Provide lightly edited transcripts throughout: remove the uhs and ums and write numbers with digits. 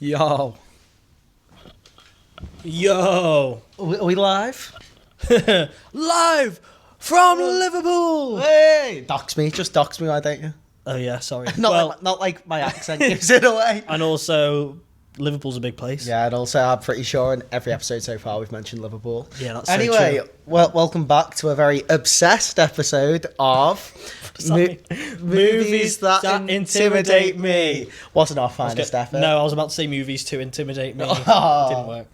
Yo. Yo. Are we live? Live from Liverpool. Hey! Dox me, just dox me, why don't you? Oh yeah, sorry. Not like my accent gives it away. And also, Liverpool's a big place. Yeah, and also I'm pretty sure in every episode so far we've mentioned Liverpool. Yeah, that's anyway, so true. welcome back to a very obsessed episode of movies that intimidate me. Wasn't our finest effort. No, I was about to say movies to intimidate me. Oh. Didn't work.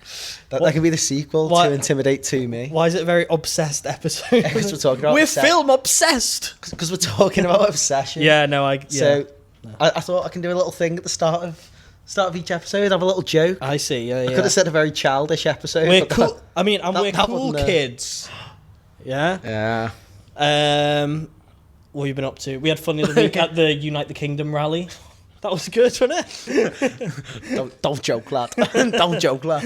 That could be the sequel Why- to Intimidate to Me. Why is it a very obsessed episode? Because we're talking about We're obsessed. film obsessed. Because we're talking about obsession. Yeah, no, So I thought I can do a little thing at the start of each episode, have a little joke. I see. Yeah, yeah. I could have said a very childish episode. We're but cool. I mean, and we're that cool wouldn't, kids. Yeah. Yeah. What have you been up to? We had fun the other week at the Unite the Kingdom rally. That was good, wasn't it? Don't joke, lad. Don't joke, lad.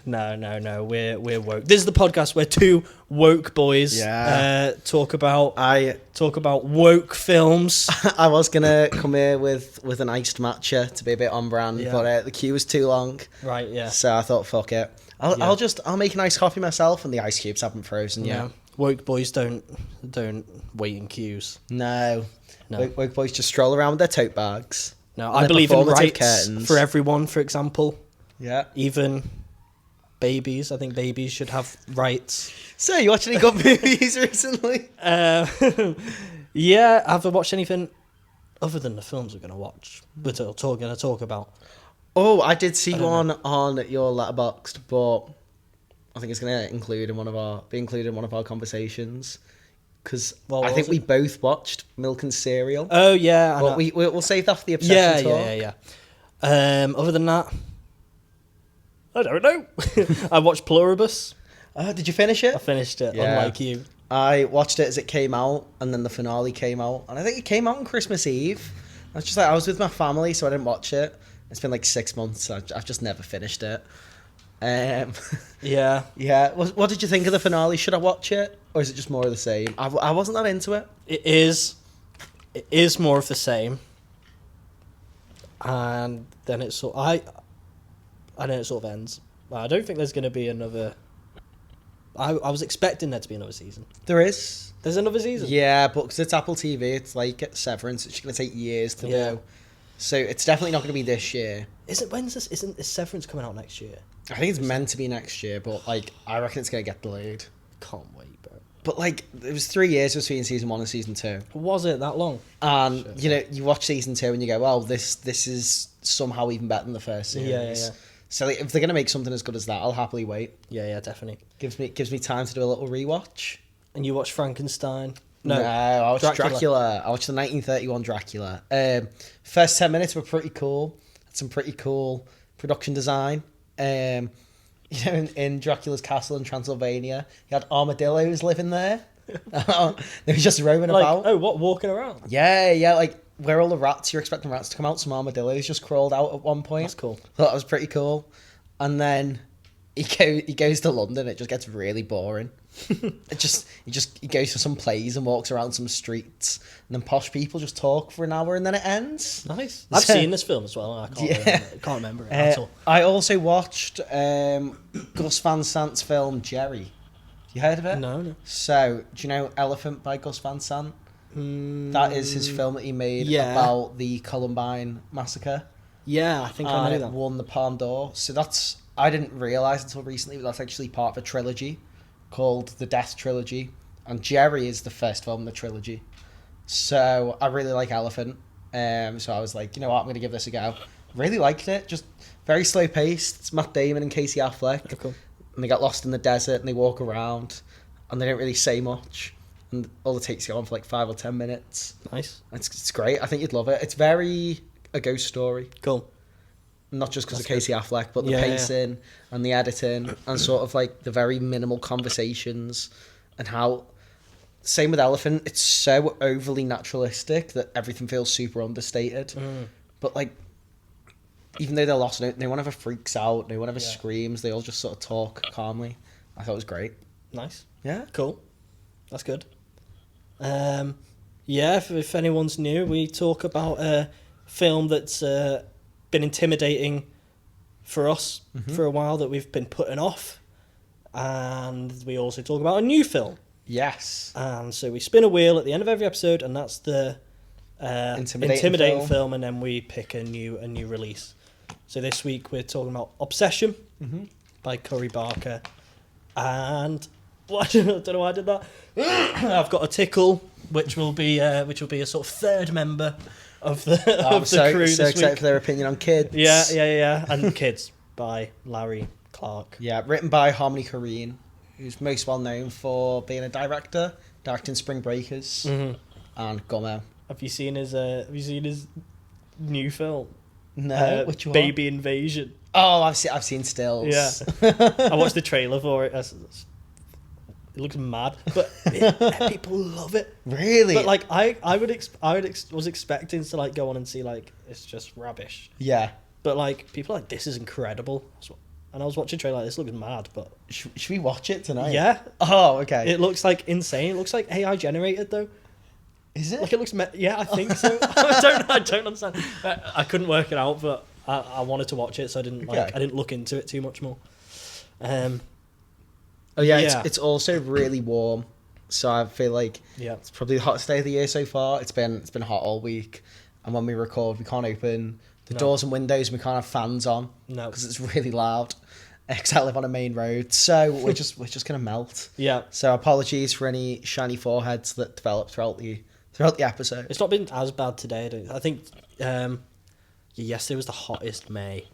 No. We're woke. This is the podcast where two woke boys talk about woke films. I was gonna come here with an iced matcha to be a bit on brand, but the queue was too long. Right. Yeah. So I thought, fuck it. I'll make an iced coffee myself, and the ice cubes haven't frozen yet. Woke boys don't wait in queues. No. Woke boys just stroll around with their tote bags. No, And I their believe in performative rights curtains. for everyone. For example, Yeah. even babies. I think babies should have rights. So you watch any good movies recently? Yeah, have I watched anything other than the films we're going to watch? We're going to talk about. Oh, I did see one on your Letterboxd, but I think it's going to be included in one of our conversations because I think we both watched Milk and Cereal. Oh yeah, but we'll save that for the obsession talk. Yeah. Other than that, I don't know. I watched Pluribus. Did you finish it? I finished it, Yeah. unlike you. I watched it as it came out, and then the finale came out, and I think it came out on Christmas Eve. I was with my family, so I didn't watch it. It's been like 6 months. So I've just never finished it. Yeah. Yeah. What did you think of the finale? Should I watch it, or is it just more of the same? I wasn't that into it. It is more of the same. And then it sort of ends. I don't think there's going to be another. I was expecting there to be another season. There is. There's another season. Yeah, but because it's Apple TV, it's like Severance. It's going to take years to do. So it's definitely not going to be this year. Isn't Severance coming out next year? I think it's meant to be next year, but like I reckon it's going to get delayed. Can't wait, bro. But like it was 3 years between season 1 and season 2. Was it that long? And you watch season 2 and you go, well, this is somehow even better than the first series. Yeah. So like, if they're going to make something as good as that, I'll happily wait. Yeah, definitely. Gives me time to do a little rewatch. And you watched Frankenstein? No, I watched Dracula. I watched the 1931 Dracula. First 10 minutes were pretty cool. Had some pretty cool production design. In Dracula's castle in Transylvania, you had armadillos living there. They were just roaming about. Oh, what, walking around? Yeah, like where all the rats, you're expecting rats to come out, some armadillos just crawled out at one point. That's cool. Thought that was pretty cool. And then he goes to London, it just gets really boring. He goes to some plays and walks around some streets, and then posh people just talk for an hour, and then it ends. Nice. I've seen this film as well. I can't remember it at all. I also watched Gus Van Sant's film Jerry. You heard of it? No. So, do you know Elephant by Gus Van Sant? That is his film that he made about the Columbine massacre. Yeah, I think I know that. It won the Palme d'Or. So I didn't realise until recently, but that's actually part of a trilogy called the Death Trilogy, and Jerry is the first film in the trilogy. So I really like Elephant, so I was like, you know what, I'm going to give this a go. Really liked it, just very slow paced. It's Matt Damon and Casey Affleck, Oh, cool. and they got lost in the desert and they walk around and they don't really say much, and all the takes go on for like 5 or 10 minutes. Nice. It's great. I think you'd love it. It's very a ghost story. Cool. Not just because of Casey Affleck, but the pacing and the editing and sort of like the very minimal conversations and how, same with Elephant, it's so overly naturalistic that everything feels super understated. But like, even though they're lost, no one ever freaks out, no one ever screams, they all just sort of talk calmly. I thought it was great. Nice. Yeah. Cool. That's good. If anyone's new, we talk about a film that's been intimidating for us for a while, that we've been putting off. And we also talk about a new film. Yes. And so we spin a wheel at the end of every episode, and that's the intimidating film, and then we pick a new release. So this week we're talking about Obsession by Cory Barker. And I don't know why I did that. I've got a tickle, which will be a sort of third member of the crew. So excited for their opinion on Kids. Yeah. And Kids by Larry Clark. Yeah, written by Harmony Korine, who's most well known for being a director, directing Spring Breakers and Gummo. Have you seen his new film? No, which one? Baby Invasion. Oh, I've seen stills. Yeah, I watched the trailer for it. It looks mad, but people love it. Really? But like, I was expecting to like go on and see like it's just rubbish. Yeah. But like, people are like, this is incredible. And I was watching a trailer like, this looks mad, but... Should we watch it tonight? Yeah. Oh, okay. It looks like insane. It looks like AI generated though. Is it? Like it looks... Yeah, I think so. I don't understand. I couldn't work it out, but I wanted to watch it, so I didn't look into it too much more. It's also really warm, so I feel like it's probably the hottest day of the year so far. It's been hot all week, and when we record, we can't open the doors and windows, and we can't have fans on because it's really loud. Because I live on a main road, so we're just gonna melt. Yeah. So apologies for any shiny foreheads that develop throughout the episode. It's not been as bad today. I think yesterday was the hottest May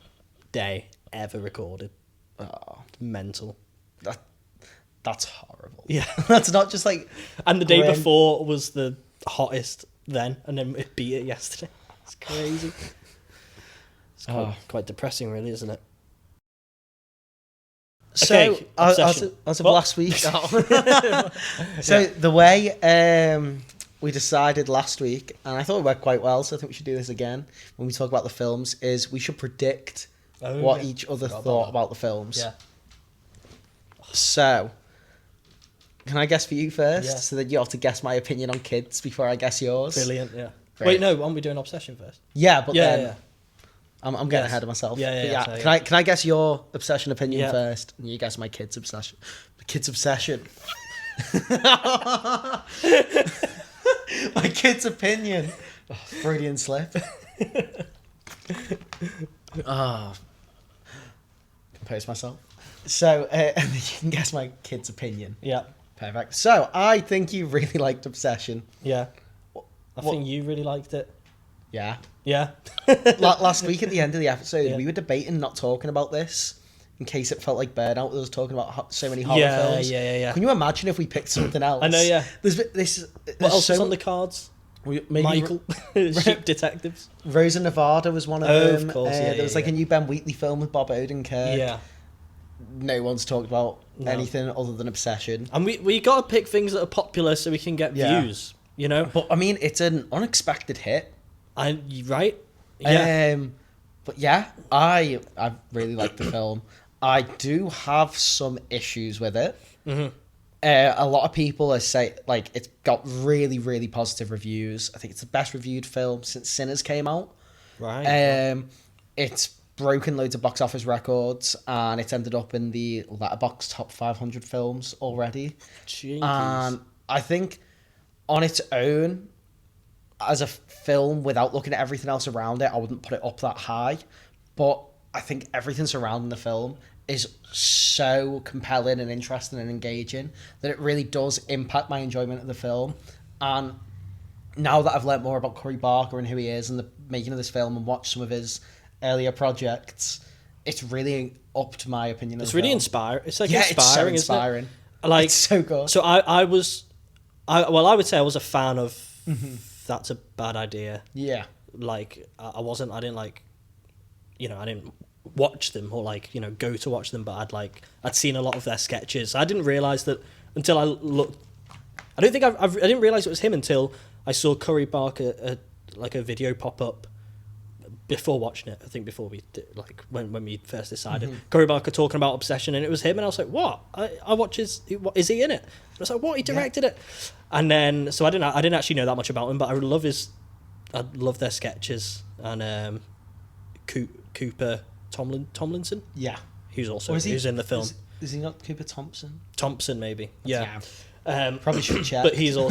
day ever recorded. Oh, mental. That's horrible. Yeah. That's not just like... And the day before was the hottest then, and then it beat it yesterday. It's crazy. It's quite depressing, really, isn't it? So, okay, as of last week... The way we decided last week, and I thought it worked quite well, so I think we should do this again when we talk about the films, is we should predict what each other thought about the films. Yeah. So... Can I guess for you first? Yeah. So that you have to guess my opinion on Kids before I guess yours. Brilliant, yeah. Great. Wait, no, aren't we doing Obsession first? Yeah, but then Yeah. I'm getting ahead of myself. Yeah. Can I guess your Obsession opinion first? And you guess my Kids Obsession. Kids Obsession. My Kids opinion. Oh, Freudian slip. Compose myself. So, and then you can guess my Kids opinion. Yeah. Perfect. So, I think you really liked Obsession. Yeah. I think you really liked it. Yeah. Yeah. Last week at the end of the episode, we were debating not talking about this in case it felt like burnout with us talking about so many horror films. Yeah. Can you imagine if we picked something else? I know, yeah. There's what else is on the cards? Maybe Michael. Sheep Detectives. Rosa Nevada was one of them. Of course, there was like a new Ben Wheatley film with Bob Odenkirk. Yeah. No one's talked about anything other than Obsession. And we got to pick things that are popular so we can get views, you know? But, I mean, it's an unexpected hit. Right? Yeah. But yeah, I really like the film. I do have some issues with it. Mm-hmm. A lot of people are say like it's got really, really positive reviews. I think it's the best reviewed film since Sinners came out. Right. It's broken loads of box office records, and it's ended up in the Letterboxd top 500 films already. Jeez. And I think on its own, as a film, without looking at everything else around it, I wouldn't put it up that high. But I think everything surrounding the film is so compelling and interesting and engaging that it really does impact my enjoyment of the film. And now that I've learnt more about Cory Barker and who he is and the making of this film and watched some of his earlier projects, it's really upped my opinion of the film. It's really inspiring. It's like inspiring, it's so inspiring. Isn't it? Like, it's so good. So I would say I was a fan of That's a Bad Idea. Yeah. Like, I didn't like, I didn't watch them or like, go to watch them, but I'd seen a lot of their sketches. I didn't realise that until I looked. I didn't realise it was him until I saw Cory Barker, like a video pop up before watching it. I think before we did, like when we first decided, Cory Barker talking about Obsession, and it was him, and I was like, what? I watch is he in it? And I was like, what? He directed it. And then, so I didn't actually know that much about him, but I love their sketches, and Cooper Tomlinson, Yeah. who's also Or is he- who's in the film. Is he not Cooper Thompson? Thompson, maybe. Yeah. Probably should check. But he's one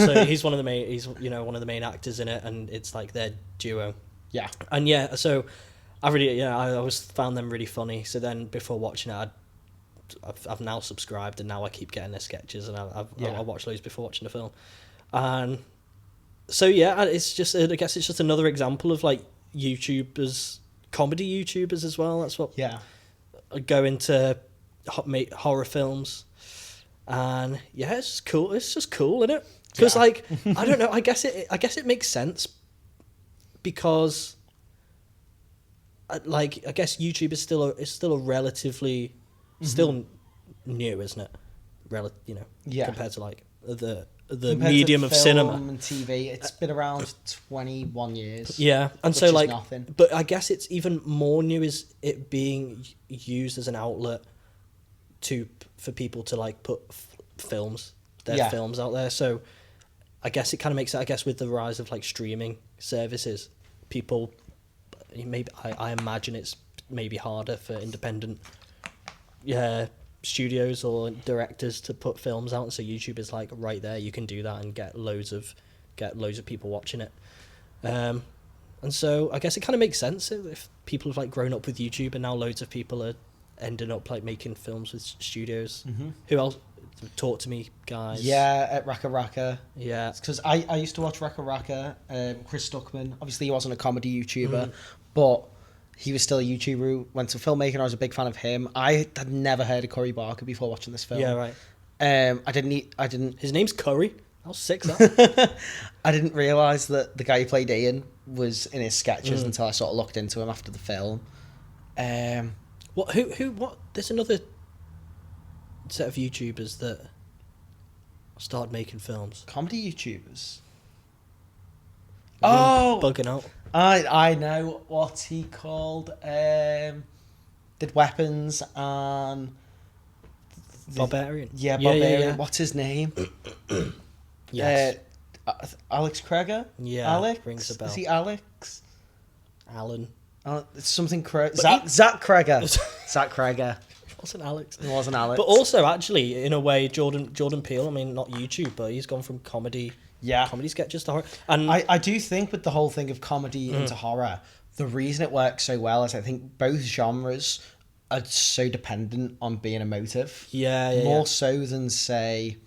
of the main. He's one of the main actors in it, and it's like their duo. Yeah. And yeah, so I always found them really funny. So then before watching it, I've now subscribed, and now I keep getting their sketches, and I watch those before watching the film. And so yeah, it's just, I guess it's just another example of like YouTubers, comedy YouTubers as well. That's what go into make horror films. And yeah, it's just cool. It's just cool, isn't it? Because like I don't know. I guess it makes sense because I guess YouTube is still a relatively still new, isn't it? Compared to like the compared medium of cinema and TV, it's been around 21 years. Yeah, and so like, nothing. But I guess it's even more new is it being used as an outlet for people to like put films out there. So I guess it kind of makes it. I guess with the rise of like streaming services, people maybe I imagine it's maybe harder for independent studios or directors to put films out. So YouTube is like right there. You can do that and get loads of people watching it. And so I guess it kind of makes sense if people have like grown up with YouTube and now loads of people are ending up like making films with studios. Mm-hmm. Who else? Talk to me, guys. Yeah, at Raka Raka. Yeah, because I used to watch Raka Raka. Chris Stuckman. Obviously, he wasn't a comedy YouTuber, but he was still a YouTuber who went to filmmaking. I was a big fan of him. I had never heard of Curry Barker before watching this film. Yeah, right. I didn't. His name's Curry. I was sick. That. I didn't realise that the guy who played Ian was in his sketches until I sort of looked into him after the film. What? Who? What? There's another set of YouTubers that started making films. Comedy YouTubers. Bugging out. I know what he called. Did Weapons and Barbarian. Yeah, Barbarian. Yeah. What's his name? Yes. Alex Kreger. Yeah. Alex rings a bell. Is he Alex? Alan. It's something Zach Kreger. Zach Kreger. It wasn't Alex. It wasn't Alex. But also, actually, in a way, Jordan Peele. I mean, not YouTube, but he's gone from comedy sketches to horror. And I do think with the whole thing of comedy into horror, the reason it works so well is I think both genres are so dependent on being emotive. More so than say,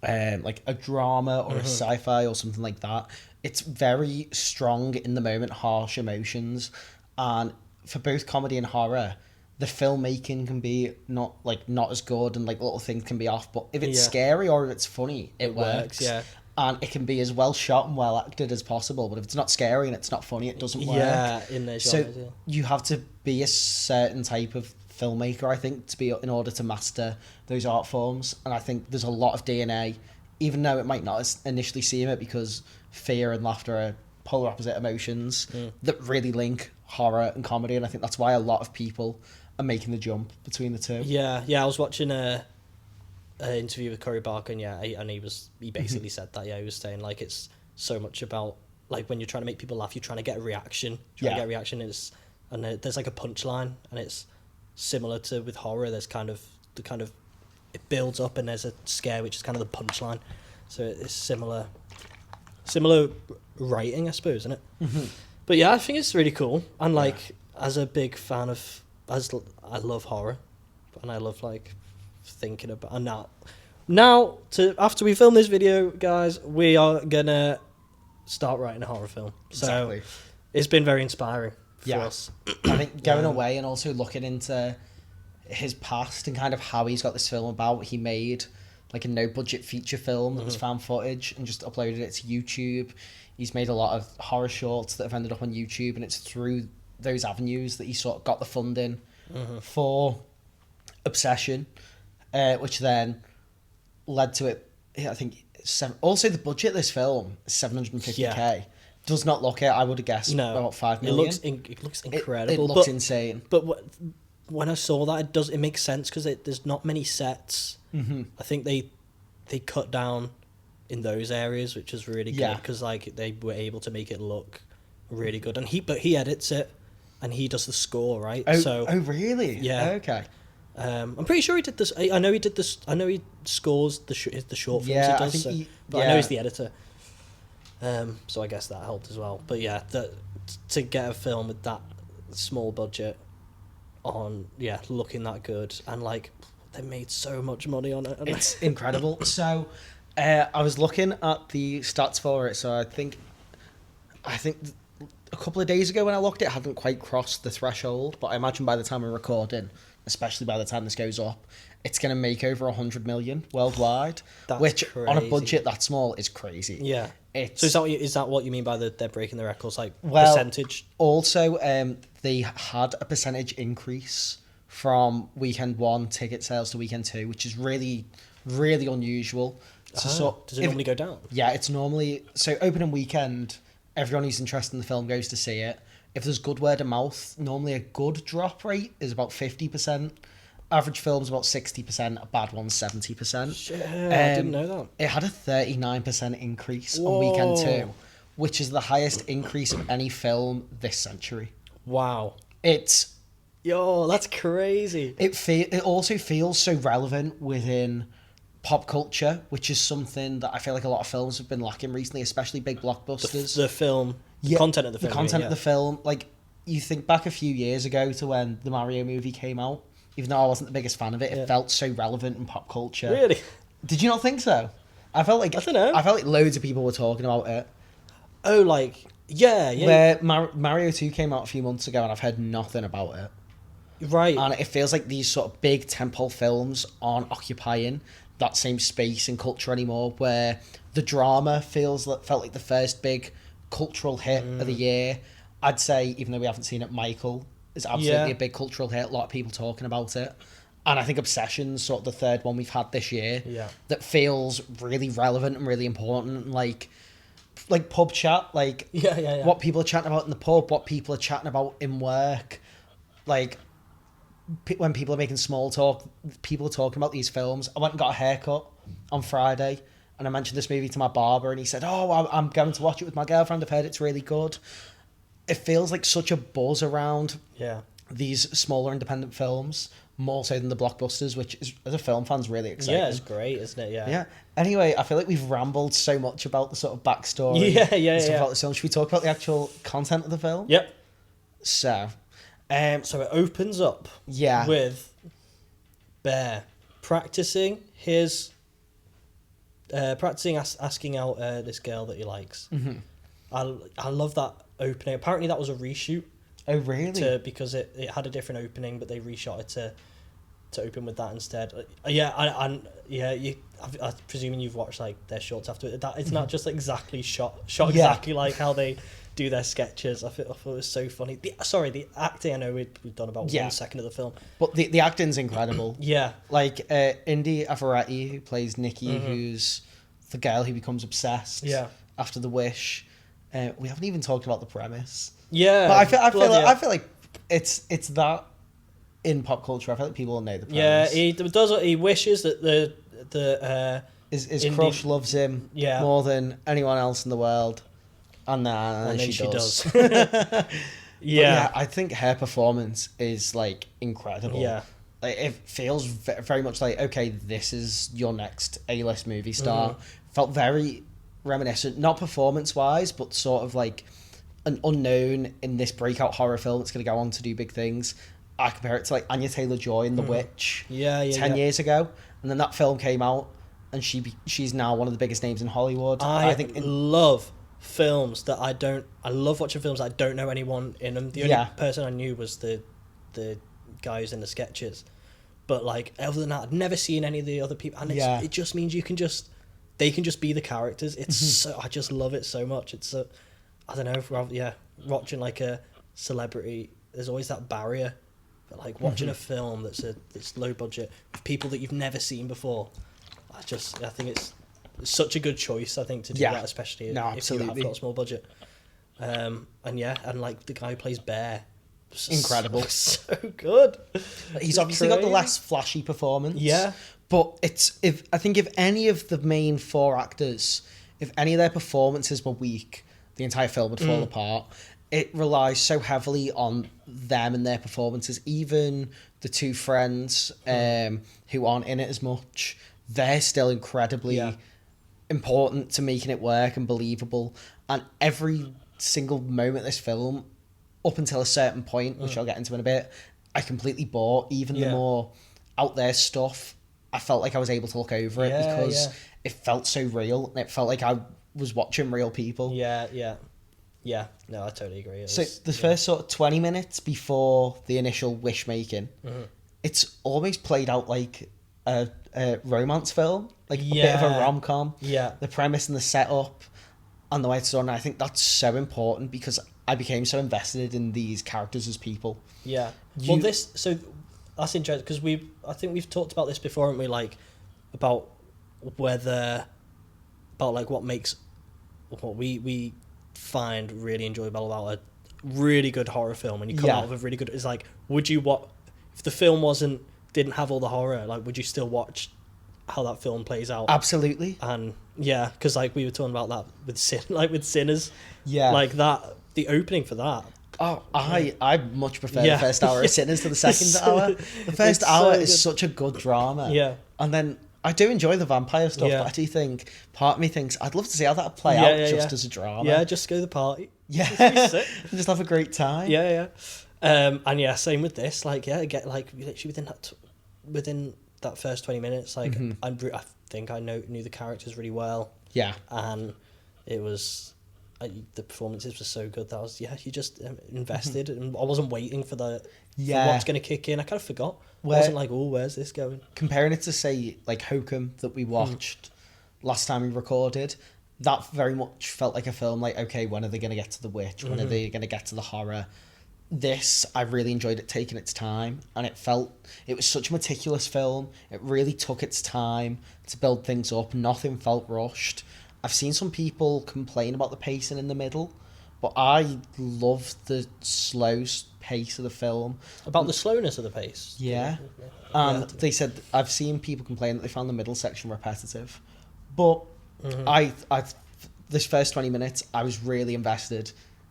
like a drama or a sci-fi or something like that. It's very strong in the moment, harsh emotions, and for both comedy and horror, the filmmaking can be not as good and like little things can be off. But if it's scary or if it's funny, it works. Yeah. And it can be as well shot and well acted as possible. But if it's not scary and it's not funny, it doesn't work. Yeah, in their genres, so you have to be a certain type of filmmaker, I think, in order to master those art forms. And I think there's a lot of DNA, even though it might not initially seem it, because fear and laughter are polar opposite emotions that really link horror and comedy. And I think that's why a lot of people are making the jump between the two. Yeah. I was watching an interview with Curry Barker, and he basically said that. Yeah, he was saying like it's so much about like when you're trying to make people laugh, you're trying to get a reaction. And there's like a punchline, and it's similar to with horror. There's kind of it builds up, and there's a scare, which is kind of the punchline. So it's similar writing, I suppose, isn't it? Mm-hmm. But yeah, I think it's really cool. And like as a big fan of, I love horror, and I love like thinking about. And now after we film this video, guys, we are gonna start writing a horror film. So it's been very inspiring for us. I think going away and also looking into his past and kind of how he's got this film about. He made like a no budget feature film that was found footage and just uploaded it to YouTube. He's made a lot of horror shorts that have ended up on YouTube, and it's through those avenues that he sort of got the funding for Obsession, which then led to it. I think also the budget of this film is $750K. Does not look it. I would have guessed about $5 million. It looks incredible. It looks insane. But when I saw that, it makes sense because there's not many sets. Mm-hmm. I think they cut down in those areas, which is really good because like they were able to make it look really good. And he edits it, and he does the score, right? Oh, really? Yeah. Okay. I'm pretty sure he did this. I know he did this. I know he scores the short films Yeah, he I does. think But I know he's the editor. So I guess that helped as well. But yeah, to get a film with that small budget looking that good, and like they made so much money on it. It's incredible. So I was looking at the stats for it. So I think a couple of days ago when I looked, it hadn't quite crossed the threshold. But I imagine by the time we're recording, especially by the time this goes up, it's going to make over 100 million worldwide. Which crazy. On a budget that small is crazy. Yeah. So is that what you mean by they're breaking the records, like percentage? Also, they had a percentage increase from weekend 1 ticket sales to weekend 2, which is really, really unusual. So does it normally go down? Yeah, it's normally... So opening weekend, everyone who's interested in the film goes to see it. If there's good word of mouth, normally a good drop rate is about 50%. Average film's about 60%, a bad one's 70%. Shit, I didn't know that. It had a 39% increase Whoa. on weekend 2, which is the highest increase of any film this century. Wow. It's... Yo, that's crazy. It also feels so relevant within pop culture, which is something that I feel like a lot of films have been lacking recently, especially big blockbusters. The film, the content of the film. The content of the film. Like, you think back a few years ago to when the Mario movie came out, even though I wasn't the biggest fan of it, it felt so relevant in pop culture. Really? Did you not think so? I felt like... I don't know. I felt like loads of people were talking about it. Oh, like... Yeah. Where Mario 2 came out a few months ago and I've heard nothing about it. Right. And it feels like these sort of big tentpole films aren't occupying that same space in culture anymore, where the drama felt like the first big cultural hit of the year. I'd say, even though we haven't seen it, Michael is absolutely a big cultural hit. A lot of people talking about it. And I think Obsession's sort of the third one we've had this year that feels really relevant and really important. Like pub chat, what people are chatting about in the pub, what people are chatting about in work. Like, when people are making small talk, people are talking about these films. I went and got a haircut on Friday, and I mentioned this movie to my barber, and he said, "Oh, I'm going to watch it with my girlfriend. I've heard it's really good." It feels like such a buzz around these smaller independent films, more so than the blockbusters, which is, as a film fan's really exciting. Yeah, it's great, isn't it? Yeah. Anyway, I feel like we've rambled so much about the sort of backstory. About the film. Should we talk about the actual content of the film? Yep. So it opens up with Bear practicing asking out this girl that he likes. Mm-hmm. I love that opening. Apparently that was a reshoot. Oh, really? Because it had a different opening, but they reshot it to open with that instead. I'm presuming you've watched like their shorts after it. That it's not just exactly shot exactly like how they do their sketches. I thought it was so funny. The acting, I know we've done about 1 second of the film, but the acting's incredible. Like Indy Aferetti, who plays Nikki, who's the girl who becomes obsessed after the wish. We haven't even talked about the premise. But I feel like it's that in pop culture. I feel like people will know the premise. He wishes that his crush loves him more than anyone else in the world. And then she does. I think her performance is like incredible. Like, it feels very much like, okay, this is your next A-list movie star. Felt very reminiscent, not performance wise, but sort of like an unknown in this breakout horror film that's going to go on to do big things. I compare it to like Anya Taylor-Joy in The Witch 10 years ago, and then that film came out and she's now one of the biggest names in Hollywood. I think love films that I love watching films that I don't know anyone in them. The only person I knew was the guy who's in the sketches, but like other than that I'd never seen any of the other people, and it just means they can just be the characters. It's so, I just love it so much. It's I don't know, watching like a celebrity, there's always that barrier, but like watching a film that's low budget with people that you've never seen before, I think it's such a good choice, I think, to do that, especially if you have got a small budget. And like the guy who plays Bear, incredible, so good. He's obviously got the less flashy performance. But if any of the main 4 actors, if any of their performances were weak, the entire film would fall apart. It relies so heavily on them and their performances. Even the two friends who aren't in it as much, they're still incredibly important to making it work and believable. And every single moment of this film, up until a certain point, which I'll get into in a bit, I completely bought. Even the more out there stuff, I felt like I was able to look over it because it felt so real, and it felt like I was watching real people. Yeah, no, I totally agree. So the first sort of 20 minutes before the initial wish making, it's almost played out like a romance film, like a bit of a rom-com. Yeah. The premise and the setup and the way it's done, I think that's so important because I became so invested in these characters as people. Yeah. Well, that's interesting because I think we've talked about this before, haven't we? Like, about what makes what we find really enjoyable about a really good horror film, and you come out of a really good. It's like, would you if the film didn't have all the horror? Like, would you still watch how that film plays out? Absolutely. And yeah, because like we were talking about that with Sinners. Yeah. Like that, the opening for that. Oh, I much prefer the first hour of Sinners to the second hour. The first hour is such a good drama. Yeah. And then I do enjoy the vampire stuff, but I do think, part of me thinks, I'd love to see how that would play out as a drama. Yeah, just go to the party. Yeah. Just have a great time. Yeah. And yeah, same with this. Like, get like literally within that first 20 minutes, like I think I knew the characters really well. Yeah. And it was... the performances were so good that I was you just invested, and I wasn't waiting for for what's going to kick in. I kind of forgot. I wasn't like, oh, where's this going? Comparing it to say like Hokum that we watched last time we recorded, that very much felt like a film. Like, okay, when are they going to get to the witch? When are they going to get to the horror? This, I really enjoyed it taking its time, and it was such a meticulous film. It really took its time to build things up. Nothing felt rushed. I've seen some people complain about the pacing in the middle, but I love the slow pace of the film. About the slowness of the pace? Yeah. And they said, I've seen people complain that they found the middle section repetitive. But this first 20 minutes, I was really invested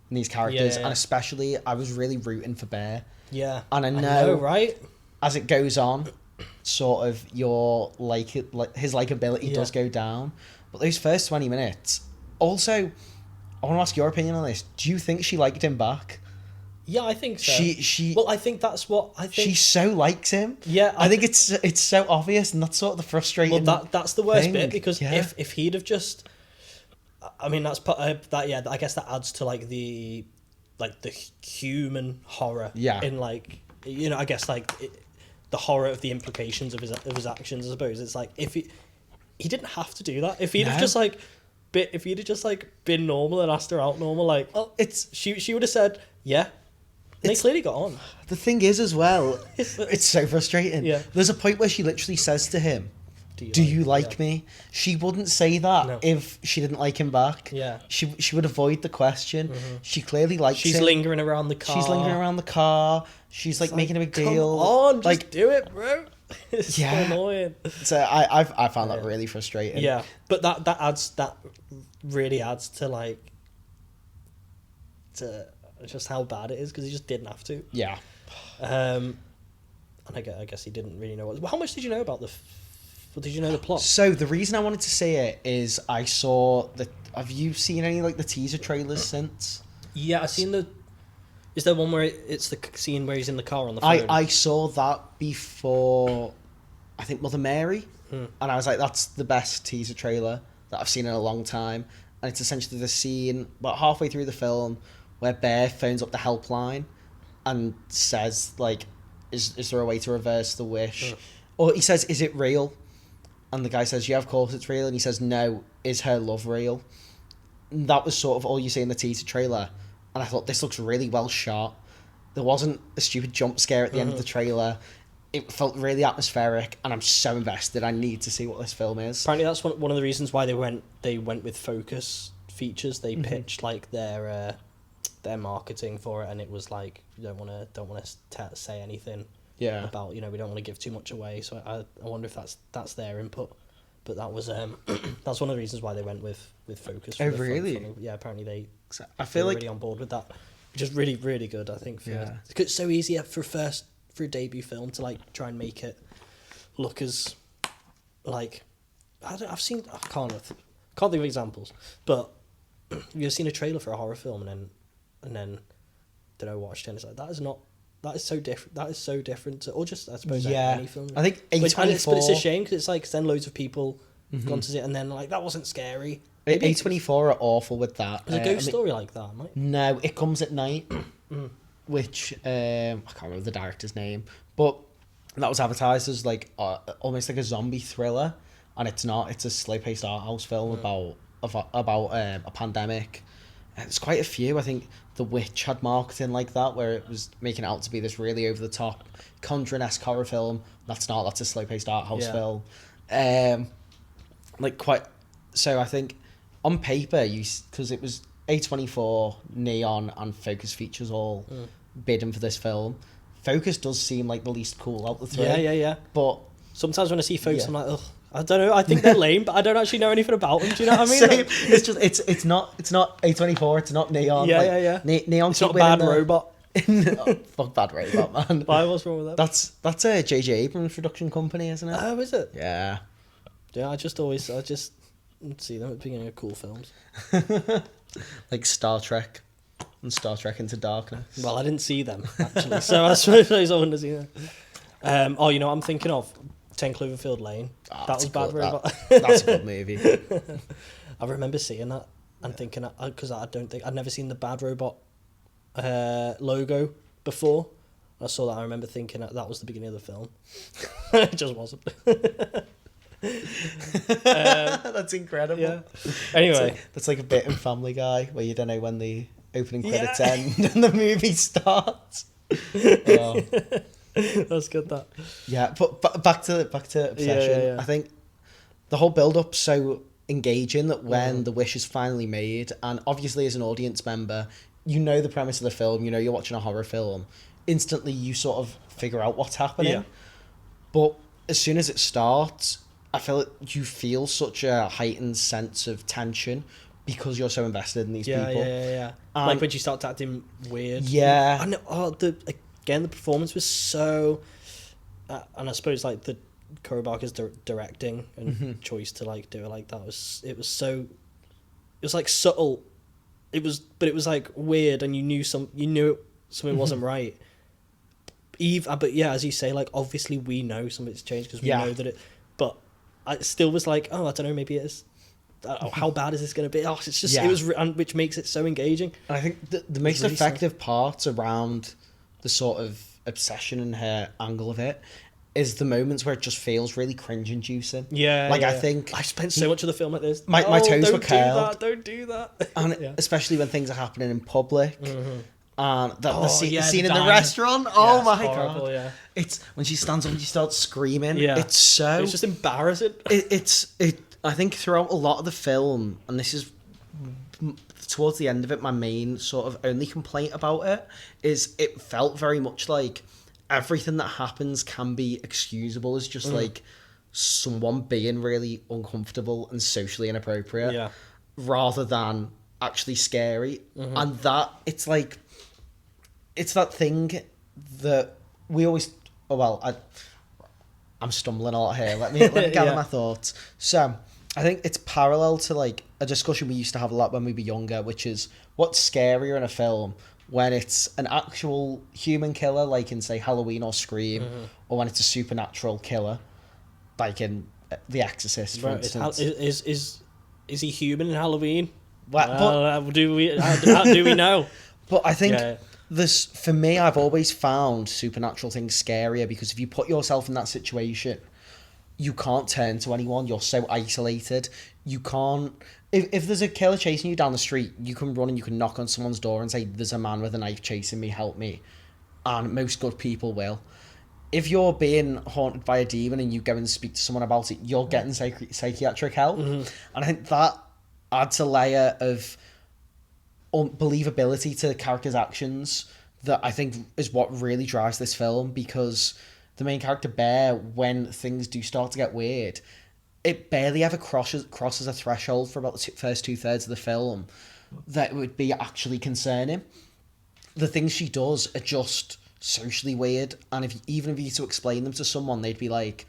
in these characters, and especially I was really rooting for Bear. Yeah. And I know, right? As it goes on, sort of his likability does go down. But those first 20 minutes... Also, I want to ask your opinion on this. Do you think she liked him back? Yeah, I think so. Well, I think that's what... She so likes him. Yeah. I think it's so obvious, and that's sort of the frustrating that's the worst bit, because yeah. if he'd have just... I mean, that's that. Yeah, I guess that adds to like the human horror. Yeah. In like, I guess like the horror of the implications of his actions. I suppose it's like if he didn't have to do that. If he'd have just been normal and asked her out normal, like, oh, she would have said yeah. And they clearly got on. The thing is, as well, it's so frustrating. Yeah. There's a point where she literally says to him, Do you like me? She wouldn't say that if she didn't like him back. Yeah. She would avoid the question. Mm-hmm. She clearly likes him. She's lingering around the car. She's like making a big deal. Come on, just do it, bro. It's so annoying. So I found that really frustrating. Yeah, but that really adds to like to just how bad it is, because he just didn't have to. Yeah. And I guess he didn't really know how much did you know about did you know the plot? So the reason I wanted to say it is I saw have you seen any like the teaser trailers since? Yeah, I've seen is there one where it's the scene where he's in the car on the phone? I saw that before, I think, Mother Mary, and I was like, that's the best teaser trailer that I've seen in a long time. And it's essentially the scene about halfway through the film where Bear phones up the helpline and says, like, is there a way to reverse the wish? Or he says, is it real? And the guy says, yeah, of course it's real. And he says, no, is her love real? And that was sort of all you see in the teaser trailer. And I thought, this looks really well shot. There wasn't a stupid jump scare at the end of the trailer. It felt really atmospheric, and I'm so invested. I need to see what this film is. Apparently that's one of the reasons why they went with focus features. They pitched like their marketing for it, and it was like, you don't want to say anything about, we don't want to give too much away. So I wonder if that's their input. but that was that's one of the reasons why they went with Focus. For Oh, the front really? funnel. Yeah, apparently I feel were like really on board with that, which is really really good. I think Yeah. because it's so easy for a debut film to like try and make it look as like I can't think of examples, but you've seen a trailer for a horror film and then don't know, watched it and it's like that is so different. That is so different. Or just I suppose any film. I think But it's A24. a shame because it's like then loads of people gone to see it and then like that wasn't scary. A24 are awful with that. There's a ghost story like that, mate. No, It Comes at Night, which I can't remember the director's name, but that was advertised as like almost like a zombie thriller, and it's not. It's a slow-paced art house film about a pandemic. And there's quite a few. I think The Witch had marketing like that, where it was making it out to be this really over-the-top Conjuring-esque horror film. That's not. That's a slow-paced art house film. Like quite. So I think on paper, because it was A24, Neon, and Focus Features all bidding for this film. Focus does seem like the least cool out the three. Yeah. But sometimes when I see Focus, I'm like, ugh. I don't know. I think they're lame, but I don't actually know anything about them. Do you know what I mean? Same. It's just it's not A24. It's not Neon. Yeah. Neon. It's not Bad Robot. Oh, fuck Bad Robot, man. Why? What's wrong with that? That's a J.J. Abrams production company, isn't it? Oh, is it? Yeah. Yeah, I just see them at the beginning of cool films. Like Star Trek and Star Trek Into Darkness. Well, I didn't see them actually, so I suppose I wouldn't have seen them. You know what I'm thinking of? 10 Cloverfield Lane. That was Bad Robot. That's a good movie. I remember seeing that and thinking, because I'd never seen the Bad Robot logo before. I saw that. I remember thinking that was the beginning of the film. It just wasn't. That's incredible. Yeah. Anyway, that's like a bit in Family Guy where you don't know when the opening credits end and the movie starts. Oh. That's good. That. Yeah, but back to Obsession. Yeah. I think the whole build up's so engaging that when the wish is finally made, and obviously as an audience member, you know the premise of the film. You know you're watching a horror film. Instantly, you sort of figure out what's happening. Yeah. But as soon as it starts, I feel like you feel such a heightened sense of tension because you're so invested in these people. Yeah. Like when she starts acting weird. Yeah. And the performance was so, and I suppose like the Kurosawa's directing and choice to like do it like that it was like subtle. It was like weird, and you knew something wasn't right. But yeah, as you say, like obviously we know something's changed because we know that it. But I still was like, oh, I don't know, maybe it is. How bad is this going to be? Oh, it's just it was, which makes it so engaging. And I think the most really effective parts around the sort of obsession and her angle of it is the moments where it just feels really cringe-inducing. Yeah, I think I spent so much of the film like this. My toes were curled. Don't do that. And especially when things are happening in public. And the scene in the restaurant. Oh my horrible, god! Yeah. It's when she stands up and she starts screaming. Yeah, it's just embarrassing. I think throughout a lot of the film, and this is towards the end of it, my main sort of only complaint about it is it felt very much like everything that happens can be excusable as just like someone being really uncomfortable and socially inappropriate, rather than actually scary. And that it's like it's that thing that we always. Oh well, I'm stumbling a lot here. Let me gather my thoughts. So I think it's parallel to like a discussion we used to have a lot when we were younger, which is what's scarier in a film when it's an actual human killer, like in say Halloween or Scream, or when it's a supernatural killer, like in The Exorcist, for instance. Is he human in Halloween? Do we know? But I think this, for me, I've always found supernatural things scarier because if you put yourself in that situation, you can't turn to anyone. You're so isolated. You can't. If there's a killer chasing you down the street, you can run and you can knock on someone's door and say, "There's a man with a knife chasing me. Help me." And most good people will. If you're being haunted by a demon and you go and speak to someone about it, you're getting psychiatric help. And I think that adds a layer of believability to the character's actions that I think is what really drives this film, because the main character Bear, when things do start to get weird, it barely ever crosses a threshold for about the first 2/3 of the film that would be actually concerning. The things she does are just socially weird, and even if you to explain them to someone, they'd be like,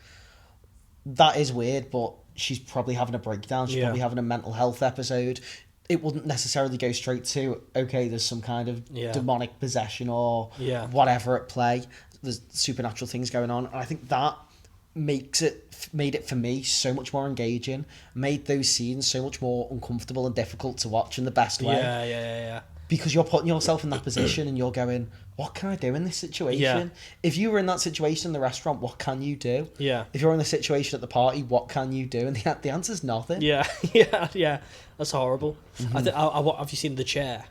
that is weird, but she's probably having a breakdown, she's probably having a mental health episode. It wouldn't necessarily go straight to, okay, there's some kind of demonic possession or whatever at play, there's supernatural things going on. And I think that made it for me so much more engaging, made those scenes so much more uncomfortable and difficult to watch in the best way. Yeah. Because you're putting yourself in that position and you're going, what can I do in this situation? Yeah. If you were in that situation in the restaurant, what can you do? Yeah. If you're in the situation at the party, what can you do? And the answer's nothing. Yeah. That's horrible. Mm-hmm. Have you seen The Chair?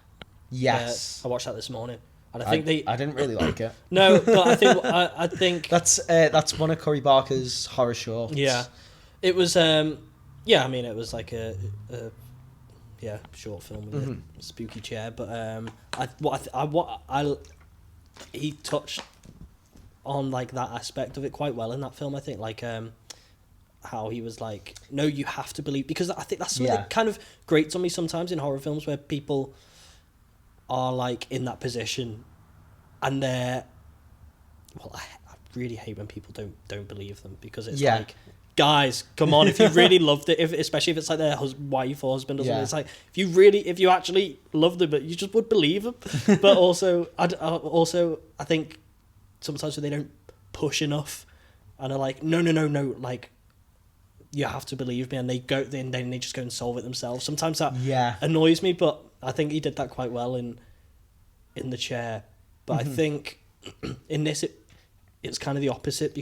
Yes. I watched that this morning. And I didn't really like it. No, but I think that's one of Corey Barker's horror shorts. Yeah, it was. I mean, it was like a short film with a spooky chair. But he touched on like that aspect of it quite well in that film. I think like how he was like, no, you have to believe, because I think that's something that kind of grates on me sometimes in horror films where people are like in that position and they're, well, I really hate when people don't believe them, because it's like, guys, come on, if you really loved it, especially if it's like their wife or husband or something, it's like, if you actually loved them, but you just would believe them. But also I think sometimes when they don't push enough and are like, no, like, you have to believe me, and they just go and solve it themselves. Sometimes that annoys me, but I think he did that quite well in The Chair. But I think in this it's kind of the opposite,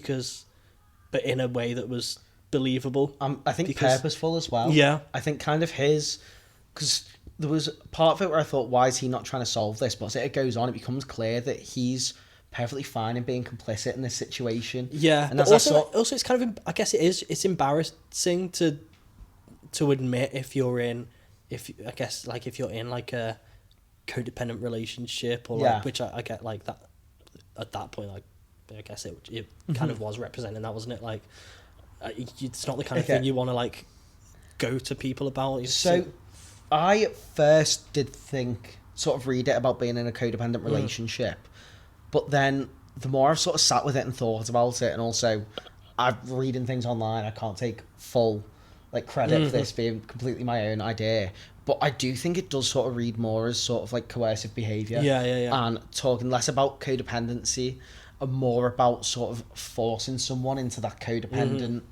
but in a way that was believable. I think purposeful as well. Yeah. I think kind of because there was part of it where I thought, why is he not trying to solve this? But as it goes on, it becomes clear that he's perfectly fine in being complicit in this situation. Yeah, and also it's kind of, I guess it's embarrassing to admit if you're in like a codependent relationship, or like, which I get like that at that point, like I guess it kind of was representing that, wasn't it? Like it's not the kind of thing you want to like go to people about. So I first did sort of read it about being in a codependent relationship. But then the more I've sort of sat with it and thought about it, and also I'm reading things online, I can't take full like credit for this being completely my own idea. But I do think it does sort of read more as sort of like coercive behaviour. Yeah. And talking less about codependency and more about sort of forcing someone into that codependent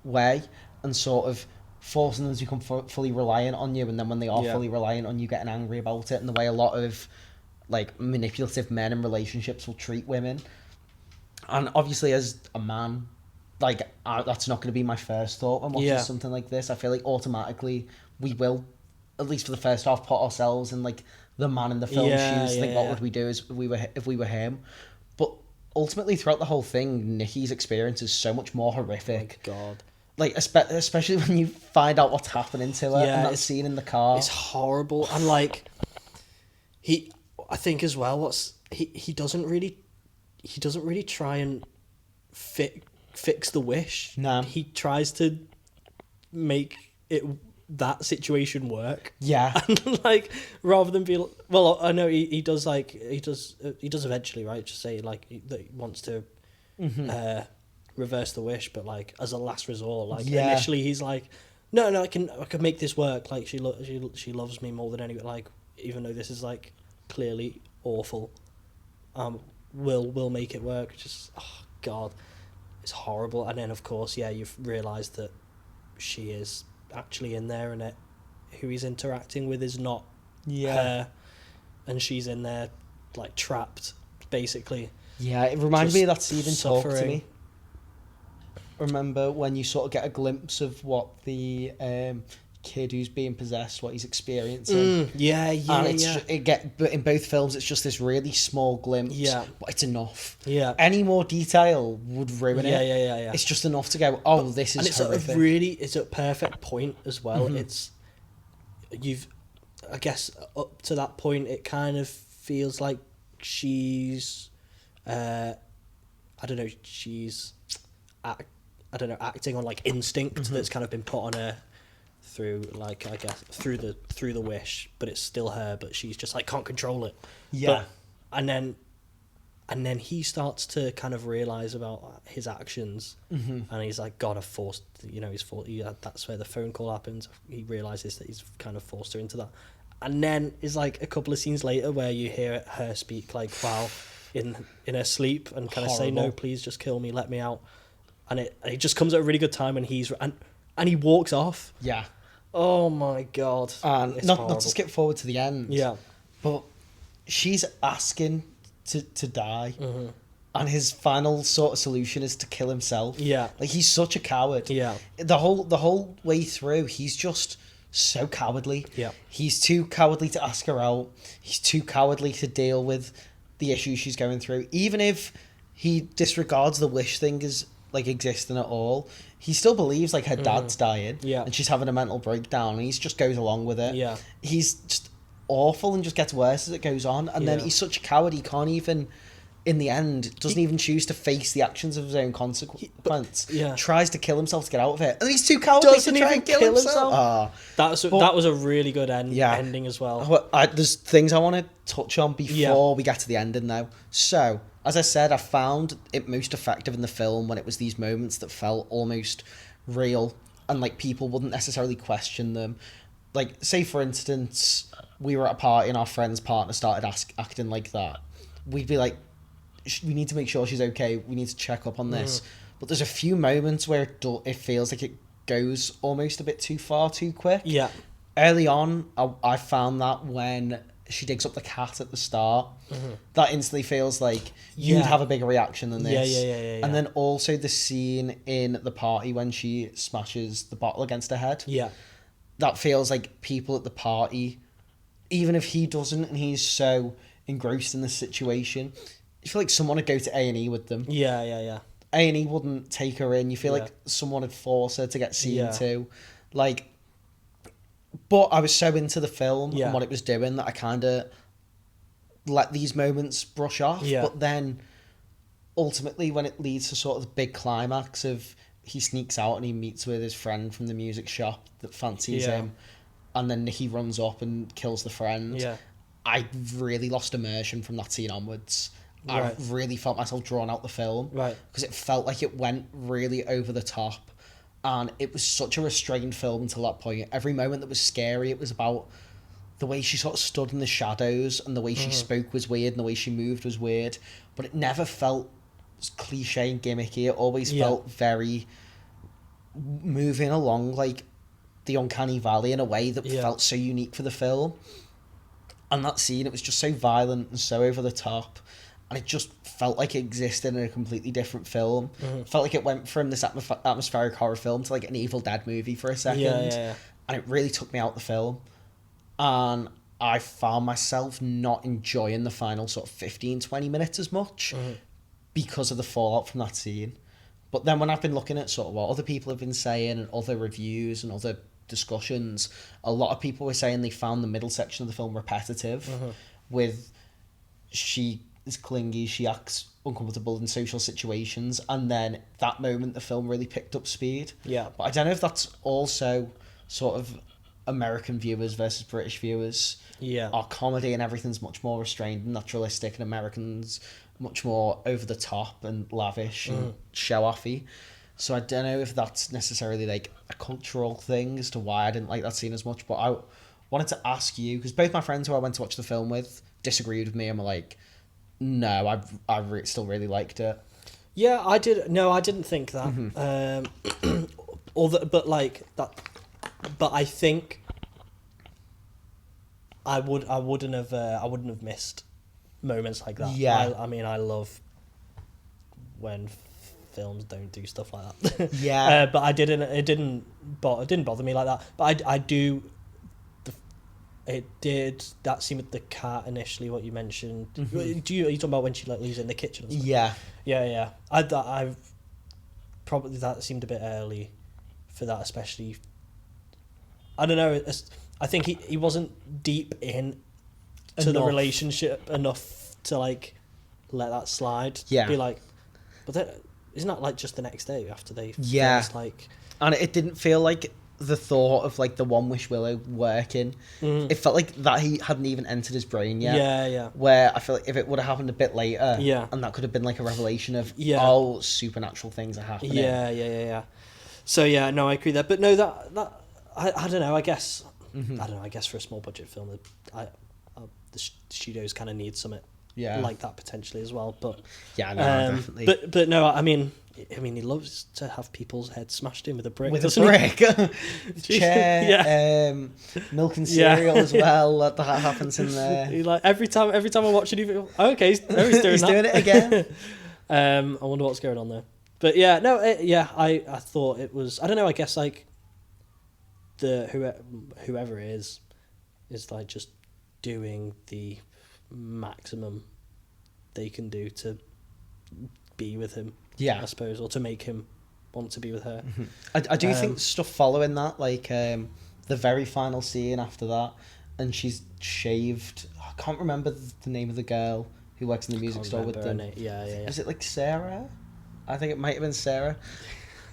way, and sort of forcing them to become fully reliant on you. And then when they are fully reliant on you, getting angry about it, and the way a lot of like manipulative men in relationships will treat women. And obviously as a man, like that's not going to be my first thought when watching something like this. I feel like automatically we will, at least for the first half, put ourselves in like the man in the film shoes, think what would we do if we were him. But ultimately throughout the whole thing, Nikki's experience is so much more horrific. Oh my God. Like especially when you find out what's happening to her, and that scene in the car, it's horrible. And like I think as well, he doesn't really try and fix the wish. No. He tries to make that situation work. Yeah. And like, rather than be, well, I know he does eventually, right? Just say like that he wants to reverse the wish, but like as a last resort, like initially he's like, no, I can make this work. Like she loves me more than anyone. Like, even though this is like clearly awful, we'll make it work. Just, oh God, it's horrible. And then of course, you've realised that she is actually in there, and who he's interacting with is not her, and she's in there like trapped, basically. Yeah, it reminds me of that scene in Talk to suffering. Me. Remember when you sort of get a glimpse of what the kid who's being possessed, what he's experiencing. But in both films it's just this really small glimpse. Yeah. But it's enough. Yeah. Any more detail would ruin it. Yeah. It's just enough to go, this is horrific. It's a perfect point as well. I guess up to that point it kind of feels like she's she's I don't know, acting on like instinct that's kind of been put on her through, like, I guess through the wish, but it's still her, but she's just like can't control it. Yeah. And then he starts to kind of realize about his actions, and he's like, God, I've forced, that's where the phone call happens. He realizes that he's kind of forced her into that. And then is like a couple of scenes later where you hear her speak like, wow, in her sleep, and kind of say, no, please just kill me, let me out. And it just comes at a really good time, and and he walks off. Yeah. Oh my God. And not to skip forward to the end. Yeah. But she's asking to die, and his final sort of solution is to kill himself. Yeah. Like, he's such a coward. Yeah. The whole way through, he's just so cowardly. Yeah. He's too cowardly to ask her out. He's too cowardly to deal with the issues she's going through. Even if he disregards the wish thing as like existing at all, he still believes like her dad's dying, and she's having a mental breakdown, and he just goes along with it. Yeah. He's just awful and just gets worse as it goes on, and then he's such a coward, he can't even, in the end, doesn't even choose to face the actions of his own consequence. Tries to kill himself to get out of it, and he's too cowardly to try and kill himself. That was a really good ending as well. There's things I want to touch on before we get to the ending now. So, as I said, I found it most effective in the film when it was these moments that felt almost real, and like people wouldn't necessarily question them. Like, say for instance, we were at a party and our friend's partner started acting like that. We'd be like, we need to make sure she's okay. We need to check up on this. But there's a few moments where it feels like it goes almost a bit too far, too quick. Yeah. Early on, I found that when she digs up the cat at the start, that instantly feels like you'd have a bigger reaction than this. Yeah. And then also the scene in the party when she smashes the bottle against her head. Yeah. That feels like people at the party, even if he doesn't and he's so engrossed in the situation, you feel like someone would go to A&E with them. Yeah. A&E wouldn't take her in. You feel like someone would force her to get seen to. Like, but I was so into the film and what it was doing that I kind of let these moments brush off. Yeah. But then ultimately when it leads to sort of the big climax of he sneaks out and he meets with his friend from the music shop that fancies him, and then he runs up and kills the friend. Yeah. I really lost immersion from that scene onwards. I really felt myself drawn out the film. Right. Because it felt like it went really over the top. And it was such a restrained film until that point. Every moment that was scary, it was about the way she sort of stood in the shadows, and the way she spoke was weird, and the way she moved was weird. But it never felt cliche and gimmicky. It always felt very moving along like the uncanny valley in a way that felt so unique for the film. And that scene, it was just so violent and so over the top, and it just felt like it existed in a completely different film. It felt like it went from this atmospheric horror film to like an Evil Dead movie for a second. And it really took me out the film, and I found myself not enjoying the final sort of 15-20 minutes as much because of the fallout from that scene. But then when I've been looking at sort of what other people have been saying and other reviews and other discussions, a lot of people were saying they found the middle section of the film repetitive, with she is clingy, she acts uncomfortable in social situations, and then that moment the film really picked up speed. But I don't know if that's also sort of American viewers versus British viewers. Our comedy and everything's much more restrained and naturalistic, and Americans much more over the top and lavish and show-offy. So I don't know if that's necessarily like a cultural thing as to why I didn't like that scene as much. But I wanted to ask you, because both my friends who I went to watch the film with disagreed with me and were like, no, I still really liked it. Yeah, I did. No, I didn't think that. But I think I wouldn't have missed moments like that. Yeah. I mean, I love when films don't do stuff like that. Yeah. But it didn't bother me like that. But I do. It did that scene with the cat initially. What you mentioned. Are you talking about when she like leaves it in the kitchen? And stuff? Yeah. I've probably that seemed a bit early for that, especially. I don't know. I think he wasn't deep in to the relationship enough to like let that slide. Yeah. Be like, but isn't that like just the next day after they Yeah. first, like, And it didn't feel like the thought of like the One Wish Willow working. It felt like that he hadn't even entered his brain yet. yeah. Where I feel like if it would have happened a bit later, Yeah. and that could have been like a revelation of Yeah. supernatural things are happening. Yeah. So yeah, no, I agree there. But no, that I don't know. I guess I don't know. I guess for a small budget film, the studios kind of need something like that potentially as well. But Yeah, no, definitely. But no, I mean, he loves to have people's heads smashed in with a brick. With doesn't a he? brick, chair, milk and cereal as well. That happens in there. He, like every time I watch it, he goes, oh, okay, he's doing He's that. doing it again. I wonder what's going on there. But yeah, no, I thought it was. I don't know. I guess like whoever it is like just doing the maximum they can do to be with him. Yeah, I suppose, or to make him want to be with her. I do think stuff following that, like the very final scene after that, and she's shaved. I can't remember the name of the girl who works in the music store with them. Yeah. Is it like Sarah? I think it might have been Sarah.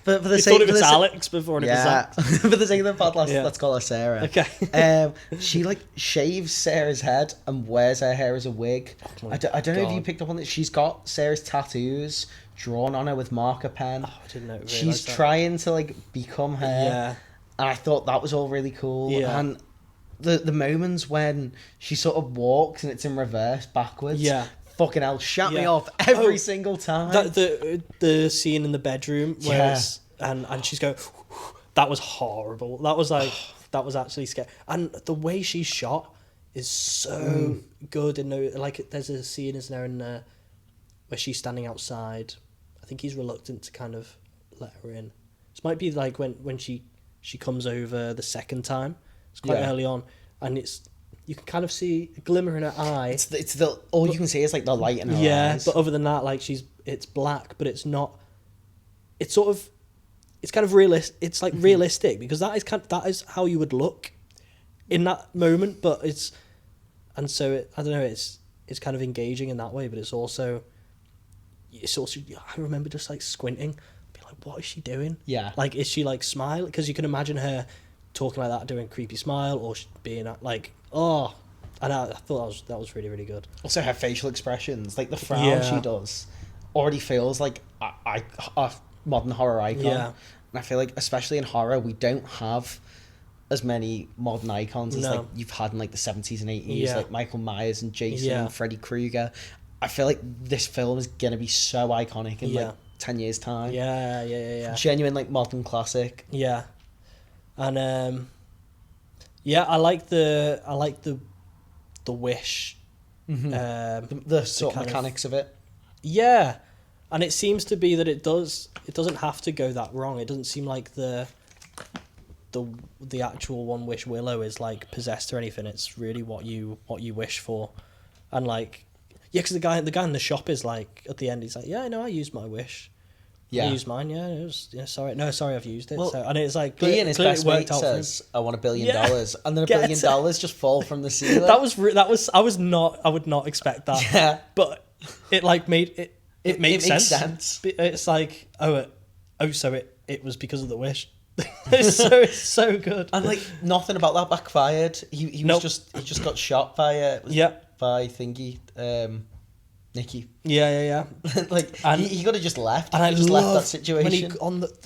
But for the You sake thought it was for the Alex before it was Zach. for the sake of the podcast, let's call her Sarah. Okay. She like shaves Sarah's head and wears her hair as a wig. I don't know if you picked up on it. She's got Sarah's tattoos drawn on her with marker pen. Oh, I didn't know. She's trying to like become her. Yeah. And I thought that was all really cool. Yeah. And the moments when she sort of walks and it's in reverse backwards. Yeah. Fucking hell, shut me off every single time. The scene in the bedroom where it's, and she's going, that was horrible. That was like, that was actually scary. And the way she's shot is so good. And like, there's a scene, isn't there, in where she's standing outside. I think he's reluctant to kind of let her in. This might be like when she comes over the second time. It's quite early on, and you can kind of see a glimmer in her eye. It's the all you can see is like the light in her eyes. Yeah, but other than that, like it's black, but it's not. It's sort of, it's kind of realist. It's like realistic because that is how you would look in that moment. But I don't know. It's kind of engaging in that way, but it's also. I remember just like squinting, be like, what is she doing? Yeah. Like, is she like smiling? Because you can imagine her talking like that, doing a creepy smile, or being like, oh. And I thought that was really, really good. Also, her facial expressions, like the frown she does, already feels like a modern horror icon. Yeah. And I feel like, especially in horror, we don't have as many modern icons as like you've had in like the 70s and 80s, like Michael Myers and Jason and Freddy Krueger. I feel like this film is gonna be so iconic in like 10 years time. Yeah. Genuine like modern classic. Yeah. And I like the wish. The sort of mechanics of it. Yeah. And it seems to be that it doesn't have to go that wrong. It doesn't seem like the actual One Wish Willow is like possessed or anything. It's really what you wish for. And like, yeah, because the guy in the shop is like, at the end, he's like, yeah, no, I used my wish. Yeah. I used mine, yeah. It was, sorry, I've used it. Well, and it's like, Clearly his best mate says, I want $1 billion. And then $1 billion just fall from the ceiling. I would not expect that. Yeah. But it like made, it makes sense. sense. It's like, so it was because of the wish. it's so good. And like, nothing about that backfired. He just got shot by Thingy, Nikki. Yeah. Like, and he could have just left. And I just love left that situation.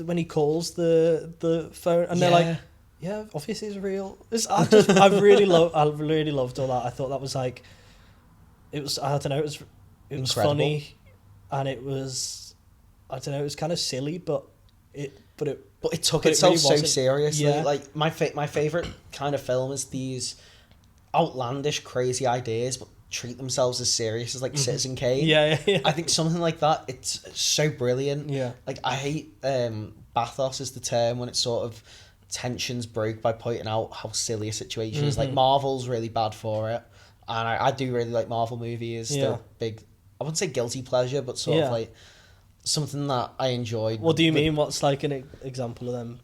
When he calls the phone and they're like, yeah, obviously it's real. I really loved all that. I thought that was like, it was, I don't know, it was funny, and it was, I don't know, it was kind of silly, but it took itself really so seriously. Yeah. Like my favorite kind of film is these outlandish, crazy ideas, but treat themselves as serious as like Citizen Kane. Yeah. I think something like that, it's so brilliant. Yeah. Like I hate bathos is the term when it's sort of tensions broke by pointing out how silly a situation is. Like Marvel's really bad for it, and I do really like Marvel movies. They're big. I wouldn't say guilty pleasure, but sort of like something that I enjoyed. What do you mean? What's like an example of them?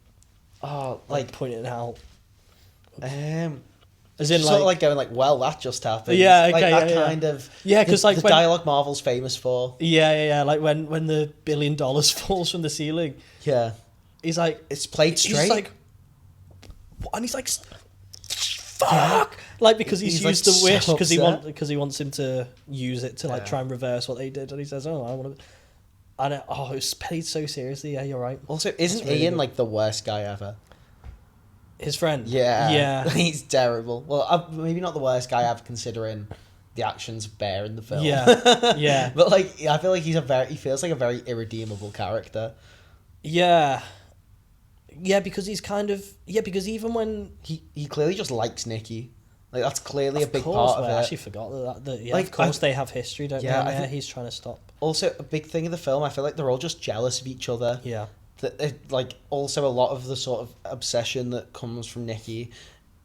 Oh, Like pointing it out. As in, sort of like going like, well, that just happened. Yeah, okay, like that yeah. kind of. Yeah, because like the dialogue Marvel's famous for. Yeah. Like when the $1 billion falls from the ceiling, Yeah, he's like, it's played straight. He's like, and he's like, fuck, like because he's used like the wish so because he wants him to use it to like try and reverse what they did, and he says, oh, I want to. And it was played so seriously. Yeah, you're right. Also, isn't really Ian good. like the worst guy ever? His friend. Yeah. He's terrible. Well, maybe not the worst guy ever, considering the actions of Bear in the film. Yeah. But like, I feel like he feels like a very irredeemable character. Yeah, because he's kind of because even when He clearly just likes Nikki. Like that's clearly a big course, part of it. I actually forgot that Like, of course they have history, don't yeah, they? I Yeah, think- he's trying to stop. Also, a big thing of the film, I feel like they're all just jealous of each other. Yeah. Like also a lot of the sort of obsession that comes from Nikki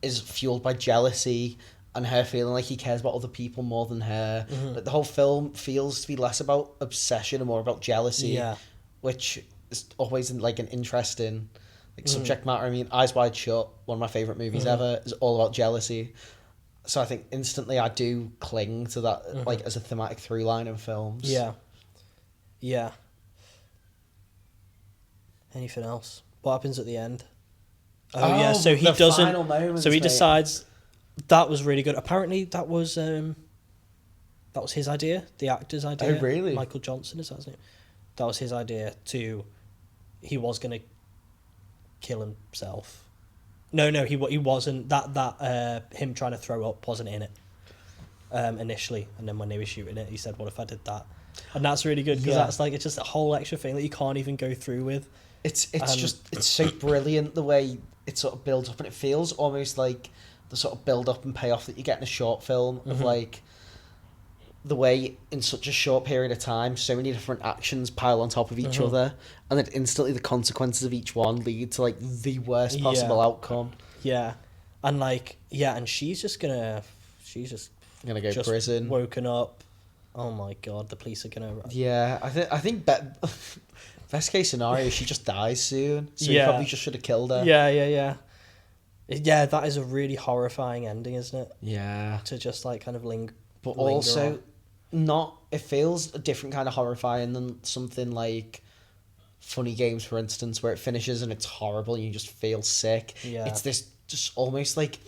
is fueled by jealousy and her feeling like he cares about other people more than her. Mm-hmm. Like the whole film feels to be less about obsession and more about jealousy. Yeah. Which is always like an interesting like subject matter. I mean, Eyes Wide Shut, one of my favorite movies ever, is all about jealousy. So I think instantly I do cling to that like as a thematic through line in films. Yeah. Anything else? What happens at the end? Oh yeah, so he the doesn't. final moments, So he mate. decides that was really good. Apparently, that was his idea, the actor's idea. Oh, really? Michael Johnson, is that his name? That was his idea. He was gonna kill himself. No, he wasn't. That him trying to throw up wasn't in it initially, and then when they were shooting it, he said, "What if I did that?" And that's really good because that's like it's just a whole extra thing that you can't even go through with. It's so brilliant the way it sort of builds up, and it feels almost like the sort of build up and payoff that you get in a short film of like the way in such a short period of time so many different actions pile on top of each other, and then instantly the consequences of each one lead to like the worst possible outcome. Yeah, and like and she's just gonna go to just prison. Woken up. Oh my god, the police are gonna. Yeah, I think best case scenario, she just dies soon. So he Yeah. probably just should have killed her. Yeah. Yeah, that is a really horrifying ending, isn't it? Yeah. To just like kind of linger. But also, it feels a different kind of horrifying than something like Funny Games, for instance, where it finishes and it's horrible and you just feel sick. Yeah. It's this just almost like.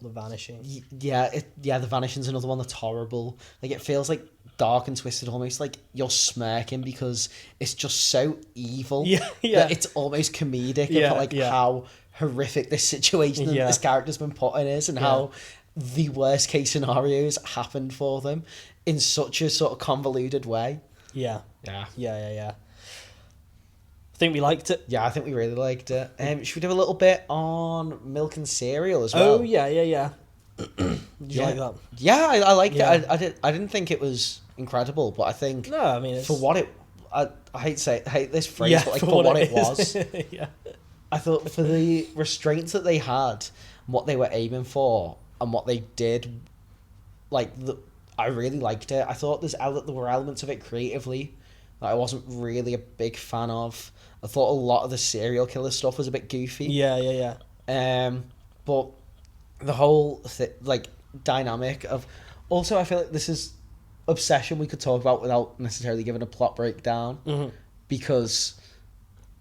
The Vanishing. The Vanishing's another one that's horrible. Like it feels like dark and twisted, almost like you're smirking because it's just so evil. Yeah. That it's almost comedic of how horrific this situation that this character's been put in is, and how the worst case scenarios happened for them in such a sort of convoluted way. Yeah. Yeah. I think we liked it. Yeah, I think we really liked it. Should we do a little bit on Milk and Cereal as well? Oh yeah. Did you like that? Yeah, I liked Yeah. it. I didn't think it was incredible, but I think No, I mean it's... for what it, I hate this phrase, but like for what it was, Yeah. I thought for the restraints that they had, and what they were aiming for, and what they did, I really liked it. I thought there were elements of it creatively that I wasn't really a big fan of. I thought a lot of the serial killer stuff was a bit goofy. Yeah. But the whole dynamic of, also I feel like this is obsession we could talk about without necessarily giving a plot breakdown, because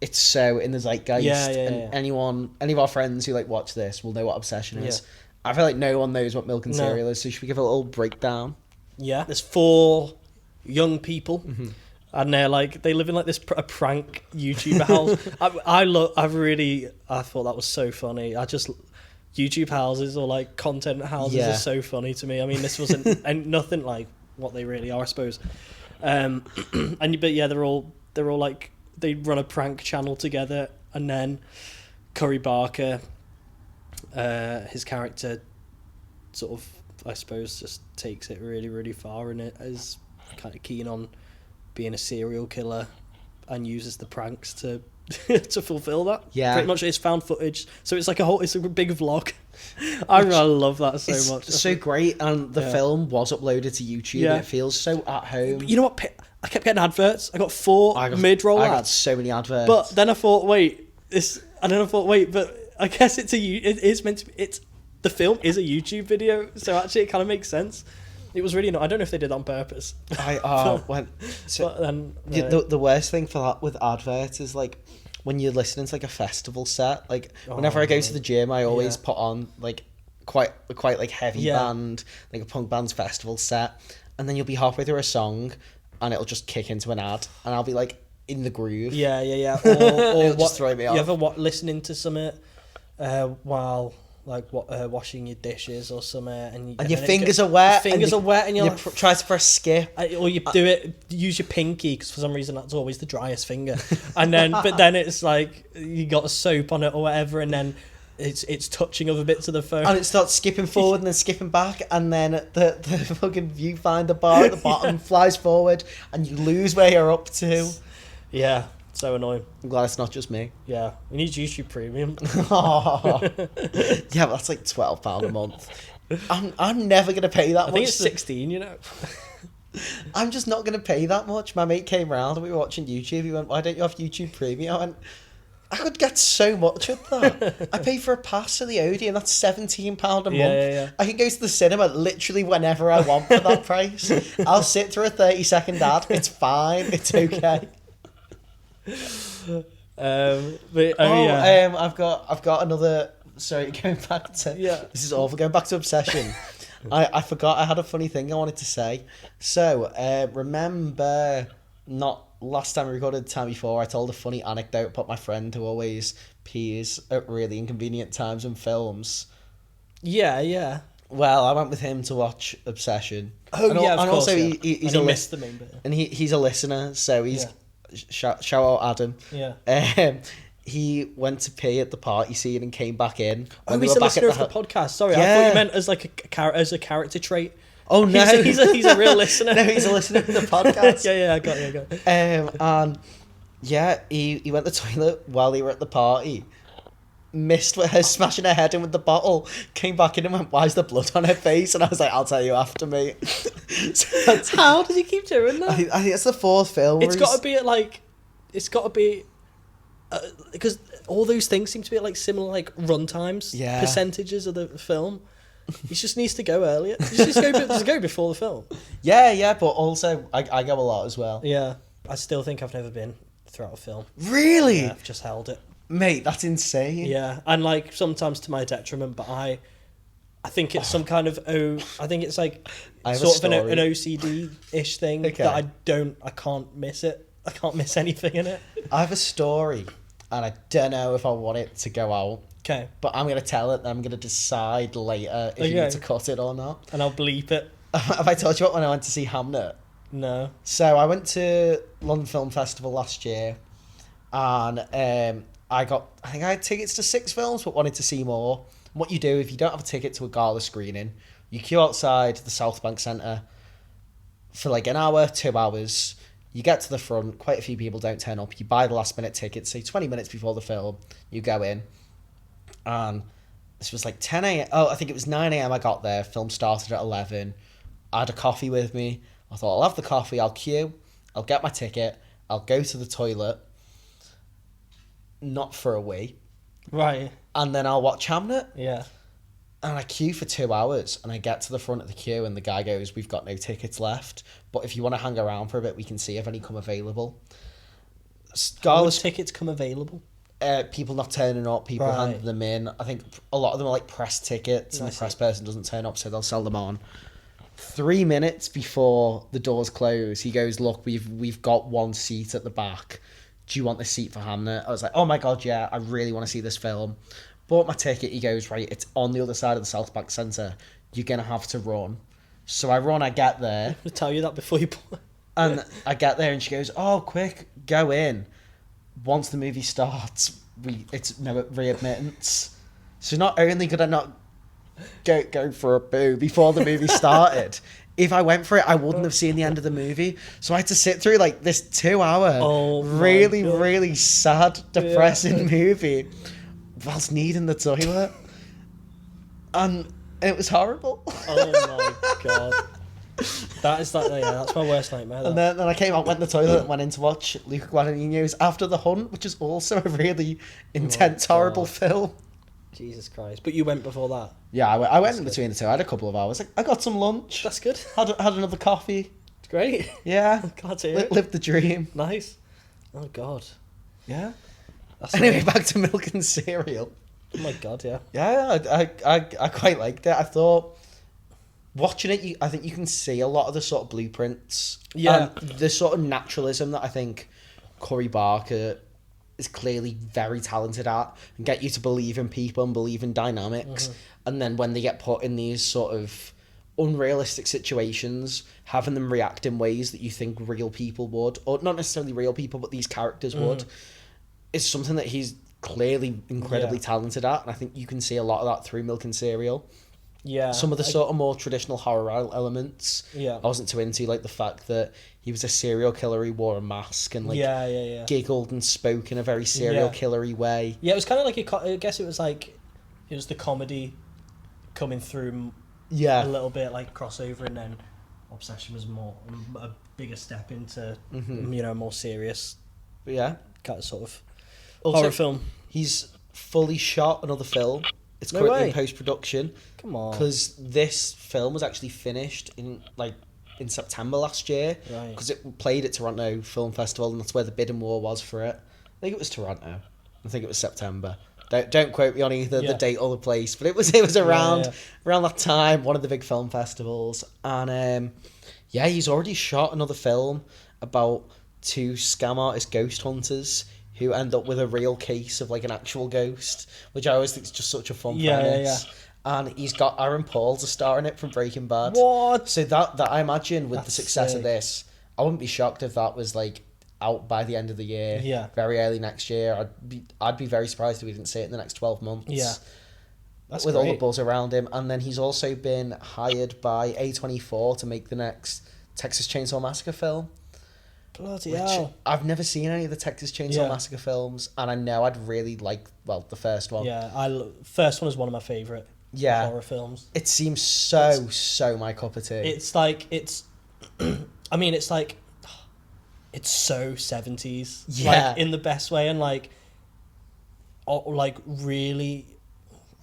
it's so in the zeitgeist, and any of our friends who like watch this will know what obsession is. I feel like no one knows what Milk and Cereal is, so should we give a little breakdown? Yeah, there's 4 young people, and they live in like this a prank YouTuber house. I thought that was so funny. YouTube houses or like content houses are so funny to me. I mean, this wasn't and nothing like what they really are, I suppose. They're all like, they run a prank channel together, and then Curry Barker, his character, sort of, I suppose, just takes it really, really far, and it is kind of keen on being a serial killer, and uses the pranks to to fulfill that. Yeah, pretty much. It's found footage, so it's like it's a big vlog. I love that so much. It's so great, and the film was uploaded to YouTube. Yeah. And it feels so at home. You know what? I kept getting adverts. I got 4 mid-roll I got ads. so many adverts. But then I thought, but I guess it is meant to be. It's the film is a YouTube video, so actually it kind of makes sense. It was really I don't know if they did that on purpose. But then the worst thing for that with adverts is like when you're listening to like a festival set. Like whenever I go to the gym, I always put on like quite like heavy band, like a punk band's festival set, and then you'll be halfway through a song, and it'll just kick into an ad, and I'll be like in the groove. Yeah. Or just throw me off. You ever listening to something while like washing your dishes or something, and your fingers are wet. And you're like, try to press skip, or you use your pinky because for some reason that's always the driest finger, and then but then it's like you got a soap on it or whatever, and then it's touching other bits of the phone, and it starts skipping forward and then skipping back, and then the fucking viewfinder bar at the bottom flies forward, and you lose where you're up to. Yeah. So annoying. I'm glad it's not just me. Yeah, we need YouTube Premium. Yeah, but that's like £12 a month. I'm never gonna pay that much. I think it's 16. You know. I'm just not gonna pay that much. My mate came round and we were watching YouTube. He went, "Why don't you have YouTube Premium?" I went, "I could get so much of that. I pay for a pass to the Odeon. That's £17 a month. Yeah. I can go to the cinema literally whenever I want for that price. I'll sit through a 30-second ad. It's fine. It's okay." I've got another. Sorry, going back to this is awful. Going back to Obsession, I forgot I had a funny thing I wanted to say. So remember, not last time we recorded, the time before, I told a funny anecdote about my friend who always pees at really inconvenient times in films. Yeah. Well, I went with him to watch Obsession. Oh, of course. Also he's and he missed the main bit. And he's a listener, so he's. Shout out Adam. Yeah. He went to pee at the party scene and came back in. Oh, he's a listener of the podcast. Sorry, I thought you meant as like a character trait. Oh no, he's a real listener. No, he's a listener of the podcast. I got you. And yeah, he went to the toilet while they were at the party. Missed her smashing her head in with the bottle. Came back in and went, "Why is there blood on her face?" And I was like, "I'll tell you after, mate." How does he keep doing that? I think it's the fourth film. It's got to be because all those things seem to be at like similar like run times, percentages of the film. He just needs to go earlier. He just needs to go before the film. Yeah, but also I go a lot as well. Yeah, I still think I've never been throughout a film. Really? Yeah, I've just held it. Mate, that's insane. Yeah, and like sometimes to my detriment, but I think it's some kind of I think it's like sort of an OCD-ish thing that I can't miss it. I can't miss anything in it. I have a story, and I don't know if I want it to go out. Okay. But I'm going to tell it, and I'm going to decide later if you need to cut it or not. And I'll bleep it. Have I told you about when I went to see Hamnet? No. So I went to London Film Festival last year, and I think I had tickets to 6 films, but wanted to see more. And what you do, if you don't have a ticket to a gala screening, you queue outside the South Bank Centre for like an hour, 2 hours. You get to the front, quite a few people don't turn up. You buy the last minute ticket, say 20 minutes before the film, you go in. And this was like 10 a.m. Oh, I think it was 9 a.m. I got there. Film started at 11. I had a coffee with me. I thought, I'll have the coffee, I'll queue, I'll get my ticket, I'll go to the toilet. Not for a wee. Right. And then I'll watch Hamnet. Yeah. And I queue for 2 hours, and I get to the front of the queue, and the guy goes, "We've got no tickets left, but if you want to hang around for a bit, we can see if any come available." Which tickets come available? People not turning up, people handing them in. I think a lot of them are like press tickets, and the press person doesn't turn up, so they'll sell them on. 3 minutes before the doors close, he goes, "Look, we've got one seat at the back. Do you want the seat for Hamnet?" I was like, "Oh my god, yeah, I really want to see this film." Bought my ticket. He goes, "Right, it's on the other side of the South Bank Centre. You're going to have to run." So I run, I get there. I'll tell you that before you pull. And I get there and she goes, "Oh, quick, go in." Once the movie starts, it's no readmittance. So not only could I not go for a boo before the movie started, if I went for it, I wouldn't have seen the end of the movie. So I had to sit through like this 2 hour, really sad, depressing movie whilst needing the toilet. And it was horrible. Oh my god. That's my worst nightmare. And then I came out, went to the toilet, and went in to watch Luca Guadagnino's After the Hunt, which is also a really intense, horrible film. Jesus Christ! But you went before that. Yeah, I went in between the two. I had a couple of hours. I got some lunch. That's good. Had another coffee. It's great. Yeah. Glad to hear it. Lived the dream. Nice. Oh God. Yeah. That's Anyway, back to Milk and Cereal. Oh my God, yeah. Yeah, I quite liked it. I thought watching it, I think you can see a lot of the sort of blueprints. Yeah. The sort of naturalism that I think Corey Barker is clearly very talented at, and get you to believe in people and believe in dynamics. And then when they get put in these sort of unrealistic situations, having them react in ways that you think real people would, or not necessarily real people, but these characters would, is something that he's clearly incredibly talented at. And I think you can see a lot of that through Milk and Cereal. Yeah. Some of the sort of more traditional horror elements, Yeah. I wasn't too into, like the fact that he was a serial killer who wore a mask and like giggled and spoke in a very serial killery way. Yeah, it was kind of like I guess it was like it was the comedy coming through. Yeah, a little bit like crossover, and then Obsession was more a bigger step into you know, more serious yeah, kind of sort of also, horror film. He's fully shot another film. It's No currently way. in post-production. Come on. Because this film was actually finished in September last year. Right. Because it played at Toronto Film Festival, and that's where the bidding war was for it. I think it was Toronto. I think it was September. Don't quote me on either the date or the place, but it was around around that time, one of the big film festivals. And he's already shot another film about two scam artist ghost hunters who end up with a real case of like an actual ghost, which I always think is just such a fun premise. And he's got Aaron Paul to star in it from Breaking Bad. What? So that I imagine with the That's success sick. of this, I wouldn't be shocked if that was like out by the end of the year. Yeah. Very early next year. I'd be very surprised if we didn't see it in the next 12 months. Yeah. That's with all the great. buzz around him. And then he's also been hired by A24 to make the next Texas Chainsaw Massacre film. Bloody Which hell. I've never seen any of the Texas Chainsaw Massacre films, and I know I'd really like, the first one. Yeah, first one is one of my favourite horror films. It seems so my cup of tea. It's like, I mean, it's like, it's so 70s. Yeah. Like, in the best way, and like really,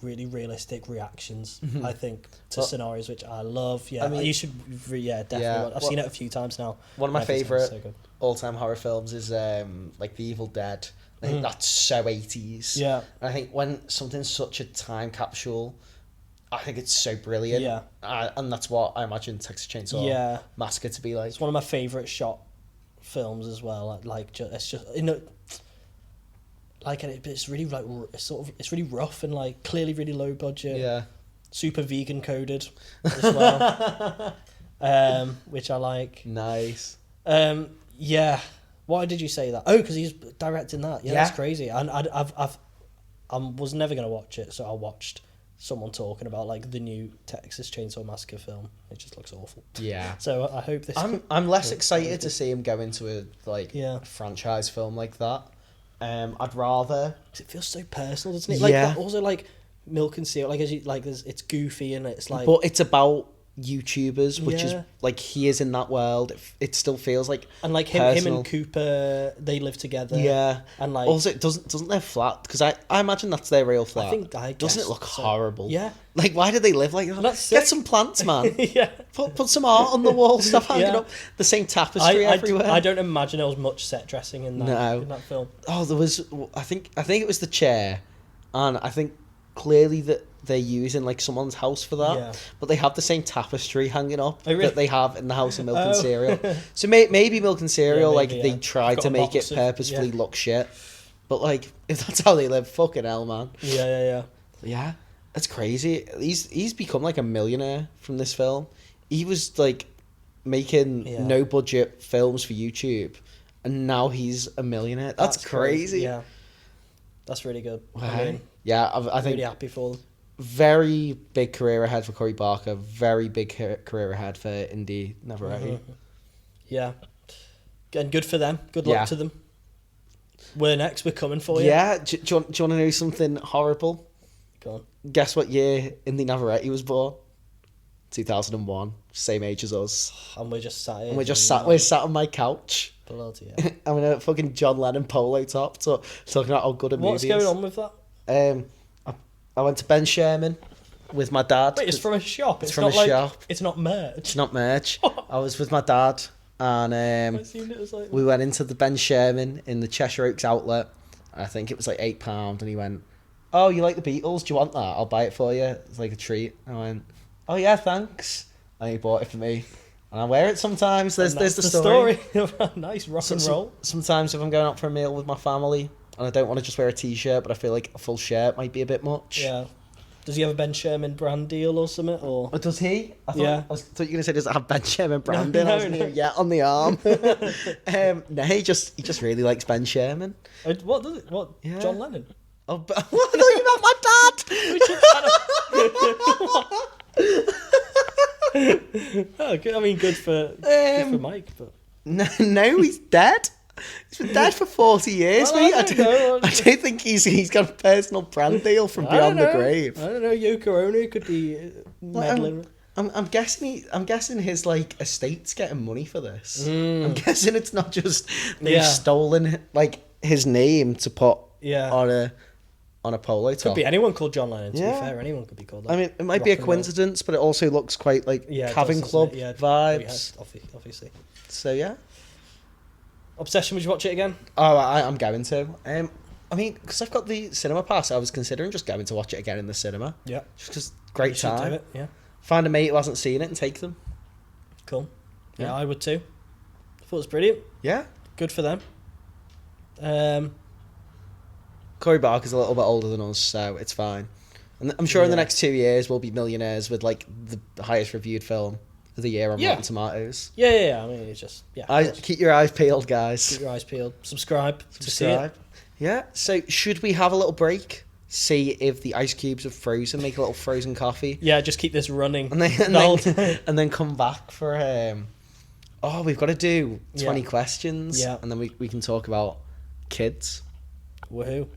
really realistic reactions, I think, to scenarios, which I love. Yeah, I mean, you should, definitely. yeah, I've seen it a few times now. One of my Every time favourite it's so good. all-time horror films is like The Evil Dead. I think that's so 80s. Yeah. And I think when something's such a time capsule, I think it's so brilliant. Yeah. And that's what I imagine Texas Chainsaw Massacre to be like. It's one of my favourite shot films as well. It's just, you know, like, it's really like it's really rough and like clearly really low budget. Yeah. Super vegan coded as well, which I like. Nice. Yeah. Why did you say that? Oh, because he's directing that. Yeah, that's crazy. And I was never gonna watch it, so I watched someone talking about like the new Texas Chainsaw Massacre film. It just looks awful. Yeah. So I hope this. I'm less excited to see him go into a a franchise film like that. I'd rather. It feels so personal, doesn't it? Like Yeah. that, also like Milk and Cereal. Like it's goofy and it's like. But it's about YouTubers, which is Yeah. like he is in that world. It still feels like And like him personal. and Cooper, they live together. Yeah, And like also it doesn't their flat, because I imagine that's their real flat. I Doesn't guess it look so. horrible? Yeah. Like, why do they live like that? That's Get sick. some plants, man. Yeah. Put some art on the wall. Stop hanging Yeah. up the same tapestry everywhere. I don't imagine there was much set dressing in that in that film. Oh, there was. I think it was the chair, and I think clearly that they're using like someone's house for that. Yeah. But they have the same tapestry hanging up Oh, really? that they have in the house of Milk and Oh. Cereal. So maybe Milk and Cereal, Yeah, like maybe, they yeah. tried Got to a make box it of- purposefully yeah. look shit. But like, if that's how they live, fucking hell, man. Yeah. Yeah, that's crazy. He's become like a millionaire from this film. He was like making no budget films for YouTube, and now he's a millionaire. That's crazy. Yeah. That's really good. Wow. I mean, Yeah, I think really happy for them. very big career ahead for Corey Barker. Very big career ahead for Indy Navarrete. Yeah. And good for them. Good luck to them. We're next. We're coming for you. Yeah, do you want to know something horrible? Go on. Guess what year Indy Navarrete was born? 2001. Same age as us. And we're just sat here. And we're sat on my couch. Bloody hell. I'm in a fucking John Lennon polo top talking about how good a movie What's is. going on with that? I went to Ben Sherman with my dad. Wait, it's from a shop. It's from not a like, shop. It's not merch. It's not merch. I was with my dad, and I assumed it was like. we went into the Ben Sherman in the Cheshire Oaks outlet. I think it was like £8, and he went, "Oh, you like the Beatles? Do you want that? I'll buy it for you. It's like a treat." I went, "Oh yeah, thanks." And he bought it for me, and I wear it sometimes. There's the story. Nice rock and roll. Sometimes if I'm going out for a meal with my family, and I don't want to just wear a t-shirt, but I feel like a full shirt might be a bit much. Yeah. Does he have a Ben Sherman brand deal or something? Or Does he? I thought, Yeah. I thought you were gonna say, does it have Ben Sherman branding? No, I was no. gonna, yeah, on the arm. No, he just really likes Ben Sherman. What does it? What? Yeah. John Lennon. Oh, but I thought you meant my dad. Oh, good. I mean, good for Mike, but No, he's dead. He's been dead for 40 years, Well, mate. I don't know. I don't think he's got a personal brand deal from beyond the grave. I don't know. Yoko Ono could be meddling. I'm guessing his like estate's getting money for this. I'm guessing it's not just they've stolen like his name to put on a polo top. Could be anyone called John Lennon. To Yeah. be fair, anyone could be called that. I mean, it might be a Rock and roll. coincidence, but it also looks quite like Yeah, it Cabin does, Club doesn't it? vibes. Obviously. So yeah. Obsession. Would you watch it again? Oh, I'm going to. I mean, because I've got the cinema pass, I was considering just going to watch it again in the cinema. Yeah. Just because great You should time. do it. Yeah. Find a mate who hasn't seen it and take them. Cool. Yeah, Yeah. I would too. I thought it was brilliant. Yeah. Good for them. Corey Barker's a little bit older than us, so it's fine. And I'm sure in the Yeah. next 2 years we'll be millionaires with like the highest reviewed film of the year on Yeah. Rotten Tomatoes. Yeah. I mean, it's just Keep your eyes peeled, guys. keep your eyes peeled. Subscribe to see Subscribe. it. Yeah. So should we have a little break? See if the ice cubes have frozen. Make a little frozen coffee, Yeah, just keep this running. and then the whole time. and then come back for we've got to do 20 Yeah. questions. Yeah. And then we can talk about kids. Woohoo.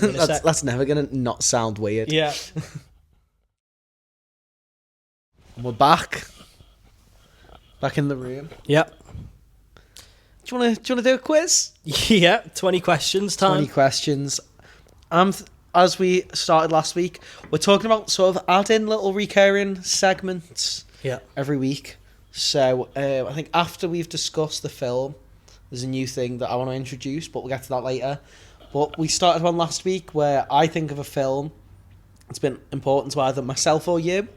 In a sec. That's never gonna not sound weird. Yeah. And we're back in the room. Yeah. Do you want to do a quiz? Yeah. 20 questions time. 20 questions. As we started last week, we're talking about sort of adding little recurring segments Yeah. every week. So I think after we've discussed the film, there's a new thing that I want to introduce, but we'll get to that later. But we started one last week where I think of a film that's been important to either myself or you,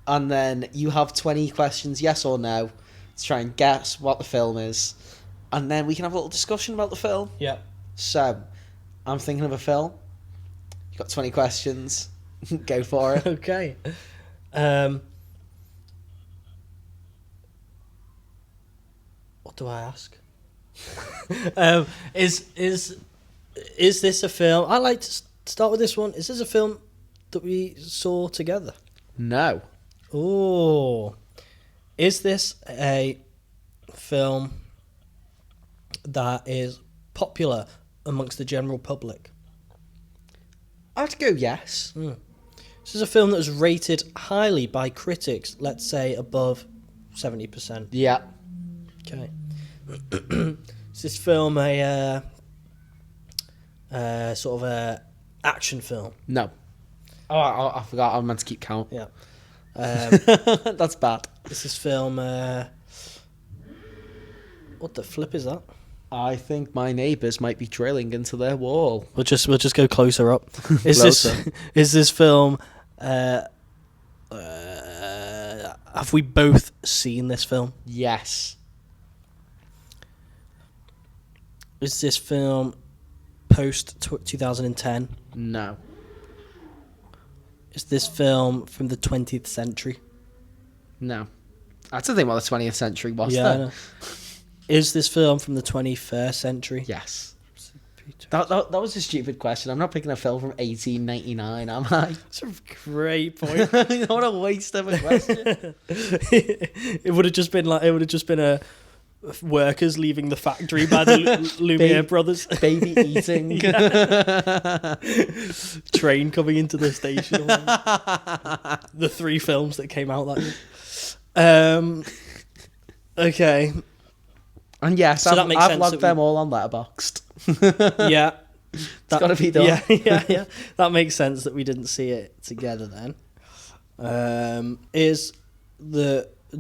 and then you have 20 questions, yes or no, to try and guess what the film is, and then we can have a little discussion about the film. Yeah. So, I'm thinking of a film. You've got 20 questions. Go for it. Okay. What do I ask? Is this a film? I like to start with this one. Is this a film that we saw together? No. Oh, is this a film that is popular amongst the general public? I'd go yes. This is a film that was rated highly by critics, let's say above 70%. Yeah. Okay. Is this film a sort of a action film? No. Oh, I forgot. I meant to keep count. Yeah. That's bad. Is this film what the flip is that? I think my neighbours might be drilling into their wall. We'll just go closer up. Closer. Is this film have we both seen this film? Yes. Is this film post 2010? No. Is this film from the 20th century? No. That's the thing about the 20th century was I there. know. Is this film from the 21st century? Yes. That was a stupid question. I'm not picking a film from 1899, am I? That's a great point. What a waste of a question. It would have just been a workers leaving the factory by the Lumiere brothers. Baby eating. Train coming into the station. The 3 films that came out that year. Okay. And yes, So that makes I've sense logged that them all on Letterboxd. Yeah. It's got to be done. Yeah. That makes sense that we didn't see it together then.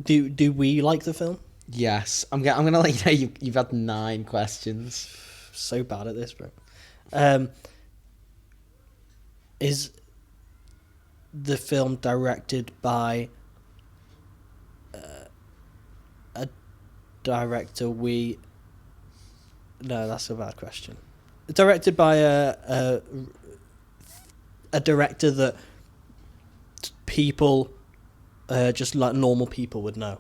Do we like the film? Yes. I'm gonna let you know you've had 9 questions. So bad at this, bro. Is the film directed by a director No, that's a bad question. Directed by a director that people, just like normal people, would know.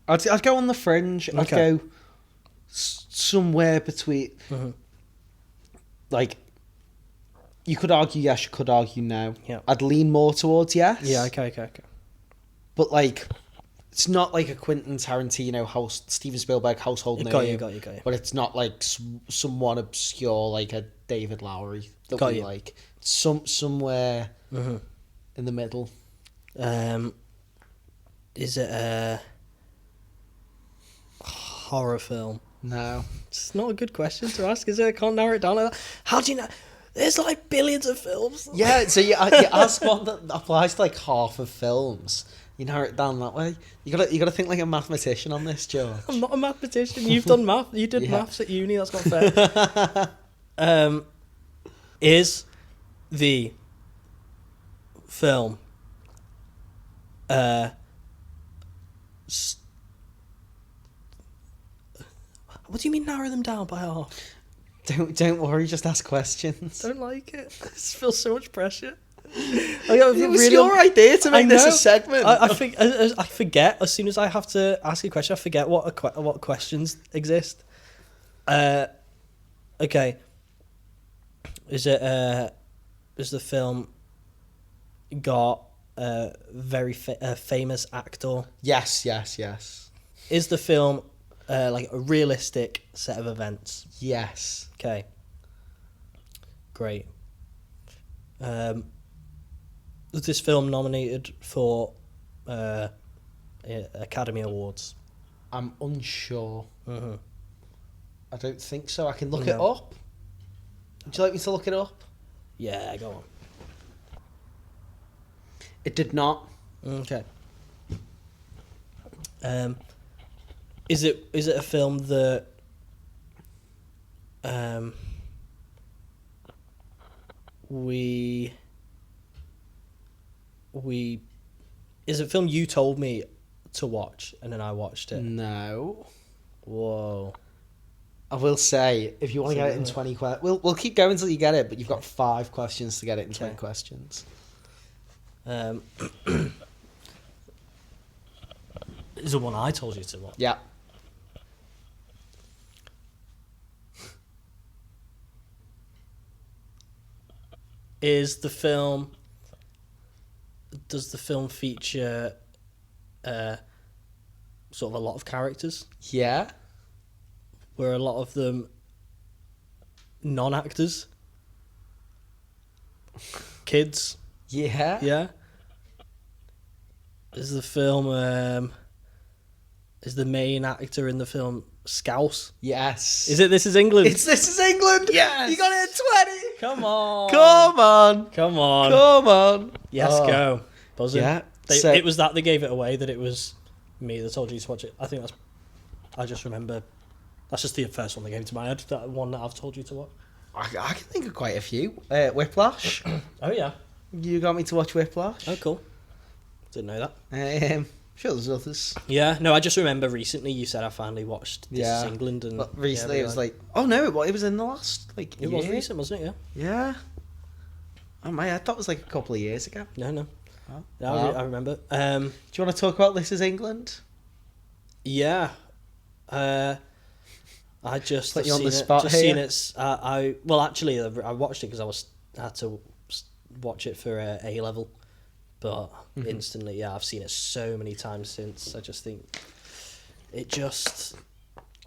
I'd go on the fringe. I'd Okay. go somewhere between. Mm-hmm. Like, you could argue yes, you could argue no. Yeah. I'd lean more towards yes. Yeah. Okay. But like, it's not like a Quentin Tarantino Steven Spielberg household name. Got you. But it's not like someone obscure like a David Lowery that Got we you. like. Somewhere Mm-hmm. in the middle. Is it a horror film? No. It's not a good question to ask, is it? I can't narrow it down like that. How do you know? There's like billions of films. Yeah, so you ask one that applies to like half of films. You narrow it down that way. You gotta think like a mathematician on this, George. I'm not a mathematician. You've done math. You did maths at uni. That's not fair. Is the film what do you mean narrow them down by half? Don't worry, just ask questions. Don't like it. I just feel so much pressure. It was your idea to make this a segment. I forget as soon as I have to ask a question. I forget what questions exist. Okay. Is the film got a very famous actor? Yes. Is the film like a realistic set of events? Yes. Okay. Great. Was this film nominated for Academy Awards? I'm unsure. Mm-hmm. I don't think so. I can look No. it up. Would you like me to look it up? Yeah, go on. It did not. Okay. Is it a film that we is it a film you told me to watch and then I watched it? No. Whoa. I will say, if you want to get it in 20 questions, we'll keep going until you get it, but you've got 5 questions to get it in 20 questions. Is the one I told you to watch? Yeah. Does the film feature sort of a lot of characters? Yeah. Were a lot of them non-actors? Kids? Yeah. Yeah. Is the film is the main actor in the film Scouse? Yes. Is it This Is England? It's This Is England. Yes. You got it at 20. Come on. Come on. Come on. Come on. Yes, Oh. go. Buzzing. Yeah. It was that they gave it away, that it was me that told you to watch it. I just remember, that's just the first one that came to my head, that one that I've told you to watch. I can think of quite a few. Whiplash. Oh, yeah. You got me to watch Whiplash. Oh, cool. Didn't know that. Sure, there's others. Yeah, no, I just remember recently you said I finally watched This Is England. And but recently it was like, oh no, it was in the last It year. was recent, wasn't it? Yeah. Yeah. Oh my, I thought it was like a couple of years ago. No. Oh. No, Wow. I remember. Do you want to talk about This Is England? Yeah. I just Put you on seen the spot just here. seen it. Actually, I watched it because I had to watch it for A level, but instantly, yeah, I've seen it so many times since. I just think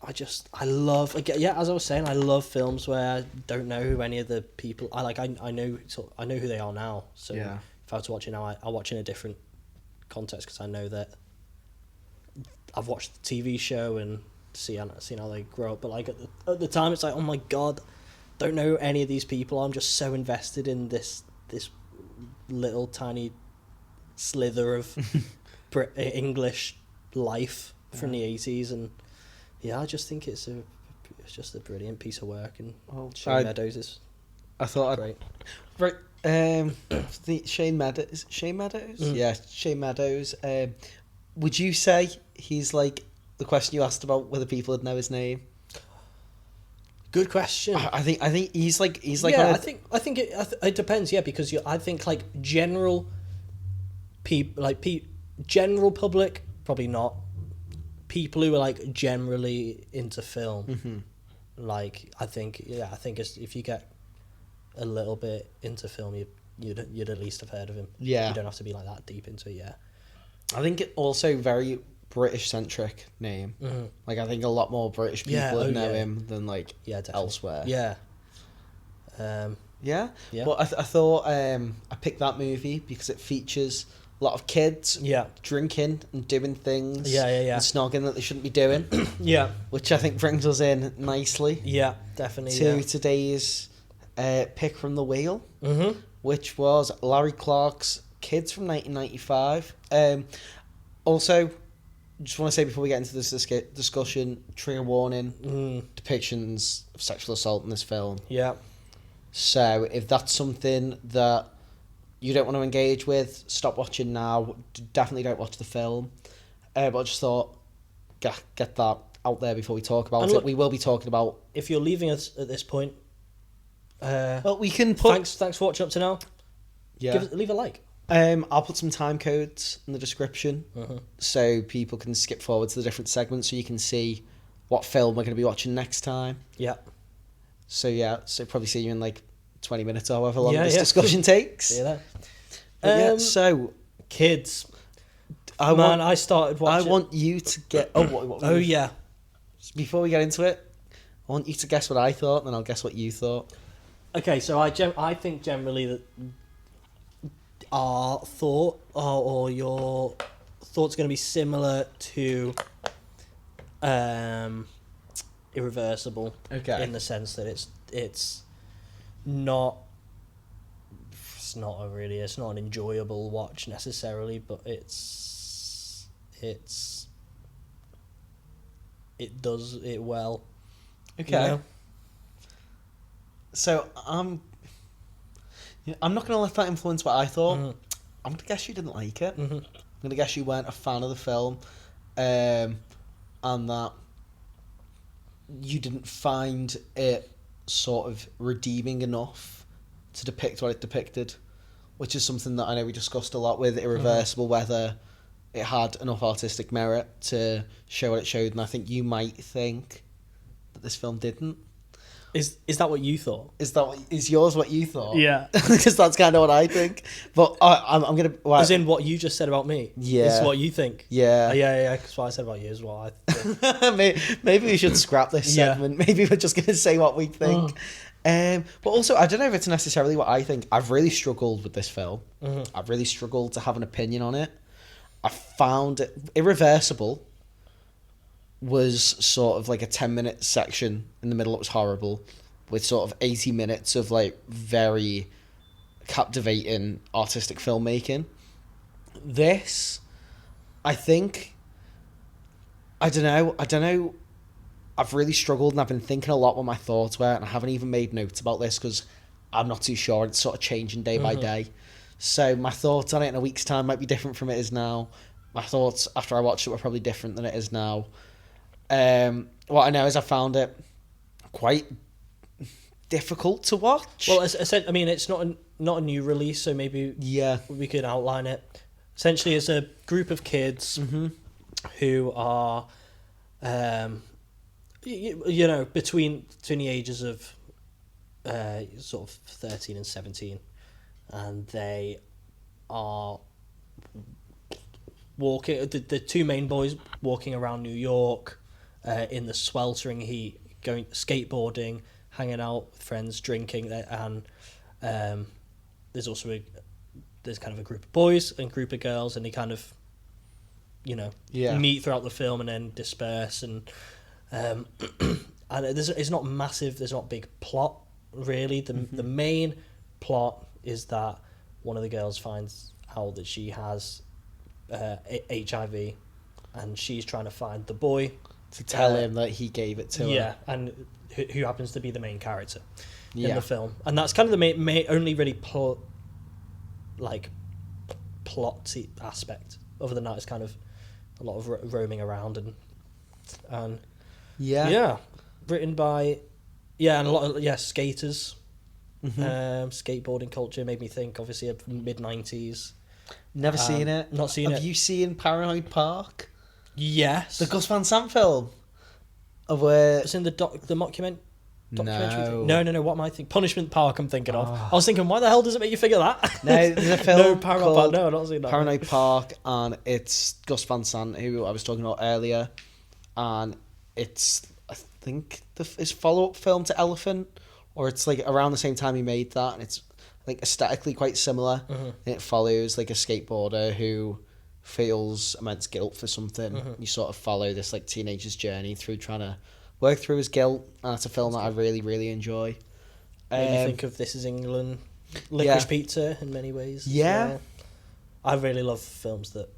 I love, again, yeah, as I was saying, I love films where I don't know who any of the people I know who they are now. So Yeah. if I were to watch it now, I'll watch in a different context because I know that I've watched the TV show and seeing how they grow up. But like at the time, it's like, oh my god, don't know any of these people. I'm just so invested in this little tiny slither of English life from the 80s, and yeah, I just think it's just a brilliant piece of work, and Shane Meadows is great. Right, Shane Meadows. Yeah, Shane Meadows. Would you say he's like the question you asked about whether people would know his name? Good question. I think he's like yeah. I think it depends. Yeah, because I think like general people, like general public, probably not. People who are like generally into film, like I think if you get a little bit into film, you'd at least have heard of him. Yeah, you don't have to be like that deep into it. Yeah, I think it also very British centric name. Like I think a lot more British people would know him than like elsewhere. Yeah. Yeah. But I thought I picked that movie because it features a lot of kids drinking and doing things and snogging that they shouldn't be doing. Which I think brings us in nicely. Yeah, definitely. To today's pick from the wheel, which was Larry Clark's Kids from 1995. Also, just want to say before we get into this discussion, trigger warning, depictions of sexual assault in this film. Yeah. So if that's something that you don't want to engage with, stop watching now. Definitely don't watch the film. But I just thought, get that out there before we talk about it. We will be talking about... If you're leaving us at this point... well, we can put... Thanks for watching up to now. Yeah. Leave a like. I'll put some time codes in the description so people can skip forward to the different segments so you can see what film we're going to be watching next time. Yeah. So probably see you in like 20 minutes or however long this discussion takes. See you there. So kids. I started watching... I want you to get... yeah. Before we get into it, I want you to guess what I thought, and then I'll guess what you thought. Okay, so I think generally that our thought or your thoughts are going to be similar to Irreversible. Okay. In the sense that it's not an enjoyable watch necessarily, but it does it well. Okay. You know? So I'm not going to let that influence what I thought. I'm going to guess you didn't like it. I'm going to guess you weren't a fan of the film, and that you didn't find it sort of redeeming enough to depict what it depicted, which is something that I know we discussed a lot with Irreversible, whether it had enough artistic merit to show what it showed, and I think you might think that this film didn't. Is that what you thought? Is yours what you thought? Yeah. Because that's kind of what I think. But I'm going to... As in what you just said about me? Yeah. Is what you think? Yeah. Yeah, because what I said about you is what I thought. Maybe we should scrap this segment. Maybe we're just going to say what we think. But also, I don't know if it's necessarily what I think. I've really struggled with this film. I've really struggled to have an opinion on it. I found it... Irreversible was sort of like a 10-minute section in the middle that was horrible, with sort of 80 minutes of like very captivating artistic filmmaking. This, I think, I don't know, I've really struggled, and I've been thinking a lot what my thoughts were, and I haven't even made notes about this because I'm not too sure. It's sort of changing day by day. So my thoughts on it in a week's time might be different from it is now. My thoughts after I watched it were probably different than it is now. What I know is I found it quite difficult to watch. Well, I mean, it's not a new release, so maybe we could outline it. Essentially, it's a group of kids who are, between the ages of sort of 13 and 17, and they are walking. The two main boys walking around New York. In the sweltering heat, going skateboarding, hanging out with friends, drinking, and there's also there's kind of a group of boys and group of girls, and they kind of, meet throughout the film and then disperse, and and it's not massive. There's not big plot really. The main plot is that one of the girls finds out that she has HIV, and she's trying to find the boy to tell him that he gave it to her. Yeah, and who happens to be the main character in the film, and that's kind of the only really plotty aspect. Other than that, it's kind of a lot of roaming around and written by and a lot of skaters. Skateboarding culture made me think obviously of mid-90s. Never seen it. Not seen it. Have you seen Paranoid Park? Yes. The Gus Van Sant film of where it's in the documentary. No. No. What am I thinking? Punishment Park. I'm thinking of. I was thinking, why the hell does it make you figure that? No, there's a film Paranoid Park. No, I've not seen that. Paranoid Park, and it's Gus Van Sant, who I was talking about earlier, and it's I think his follow-up film to Elephant, or it's like around the same time he made that, and it's I think aesthetically quite similar. And it follows like a skateboarder who feels immense guilt for something. You sort of follow this like teenager's journey through trying to work through his guilt, and it's a film that I really, really enjoy. Made me think of This Is England, Licorice Pizza in many ways. Yeah. Well. I really love films that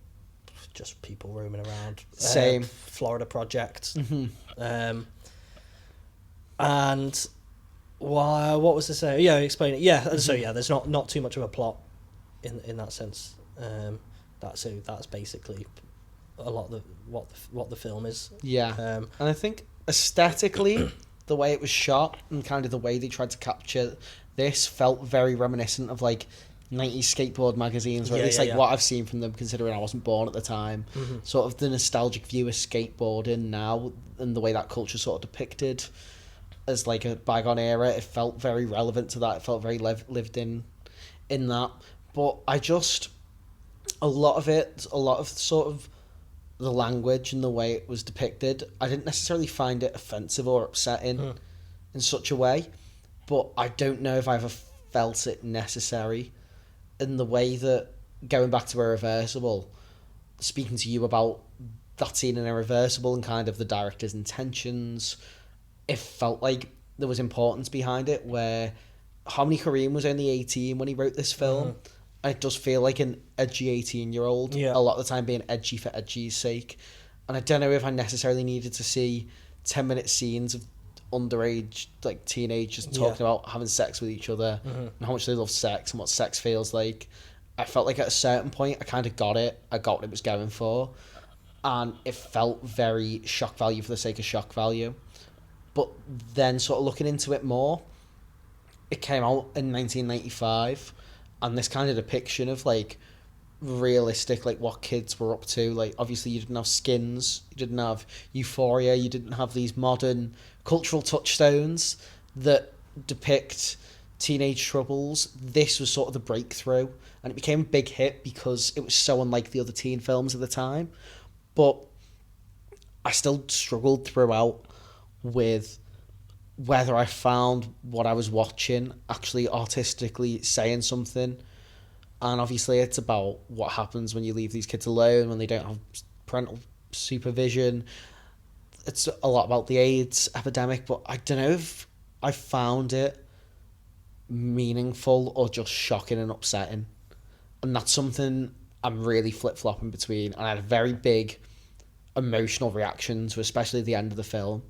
just people roaming around. Same. Florida Project. And what was to say? Yeah, explain it. Yeah, so there's not too much of a plot in that sense. That's basically a lot of what the film is. Yeah, and I think aesthetically, the way it was shot and kind of the way they tried to capture this felt very reminiscent of like 90s skateboard magazines, or at least what I've seen from them, considering I wasn't born at the time. Sort of the nostalgic view of skateboarding now and the way that culture sort of depicted as like a bygone era. It felt very relevant to that. It felt very lived in that. But a lot of sort of the language and the way it was depicted, I didn't necessarily find it offensive or upsetting in such a way, but I don't know if I ever felt it necessary in the way that, going back to Irreversible, speaking to you about that scene in Irreversible and kind of the director's intentions, it felt like there was importance behind it, where Harmony Korine was only 18 when he wrote this film. And it does feel like an edgy 18-year-old, a lot of the time being edgy for edgy's sake. And I don't know if I necessarily needed to see 10-minute scenes of underage like teenagers talking about having sex with each other and how much they love sex and what sex feels like. I felt like at a certain point I kind of got it. I got what it was going for. And it felt very shock value for the sake of shock value. But then sort of looking into it more, it came out in 1995, and this kind of depiction of like realistic, like what kids were up to. Like obviously you didn't have Skins, you didn't have Euphoria, you didn't have these modern cultural touchstones that depict teenage troubles. This was sort of the breakthrough, and it became a big hit because it was so unlike the other teen films of the time. But I still struggled throughout with whether I found what I was watching actually artistically saying something. And obviously it's about what happens when you leave these kids alone, when they don't have parental supervision. It's a lot about the AIDS epidemic, but I don't know if I found it meaningful or just shocking and upsetting. And that's something I'm really flip-flopping between. And I had a very big emotional reaction to especially the end of the film.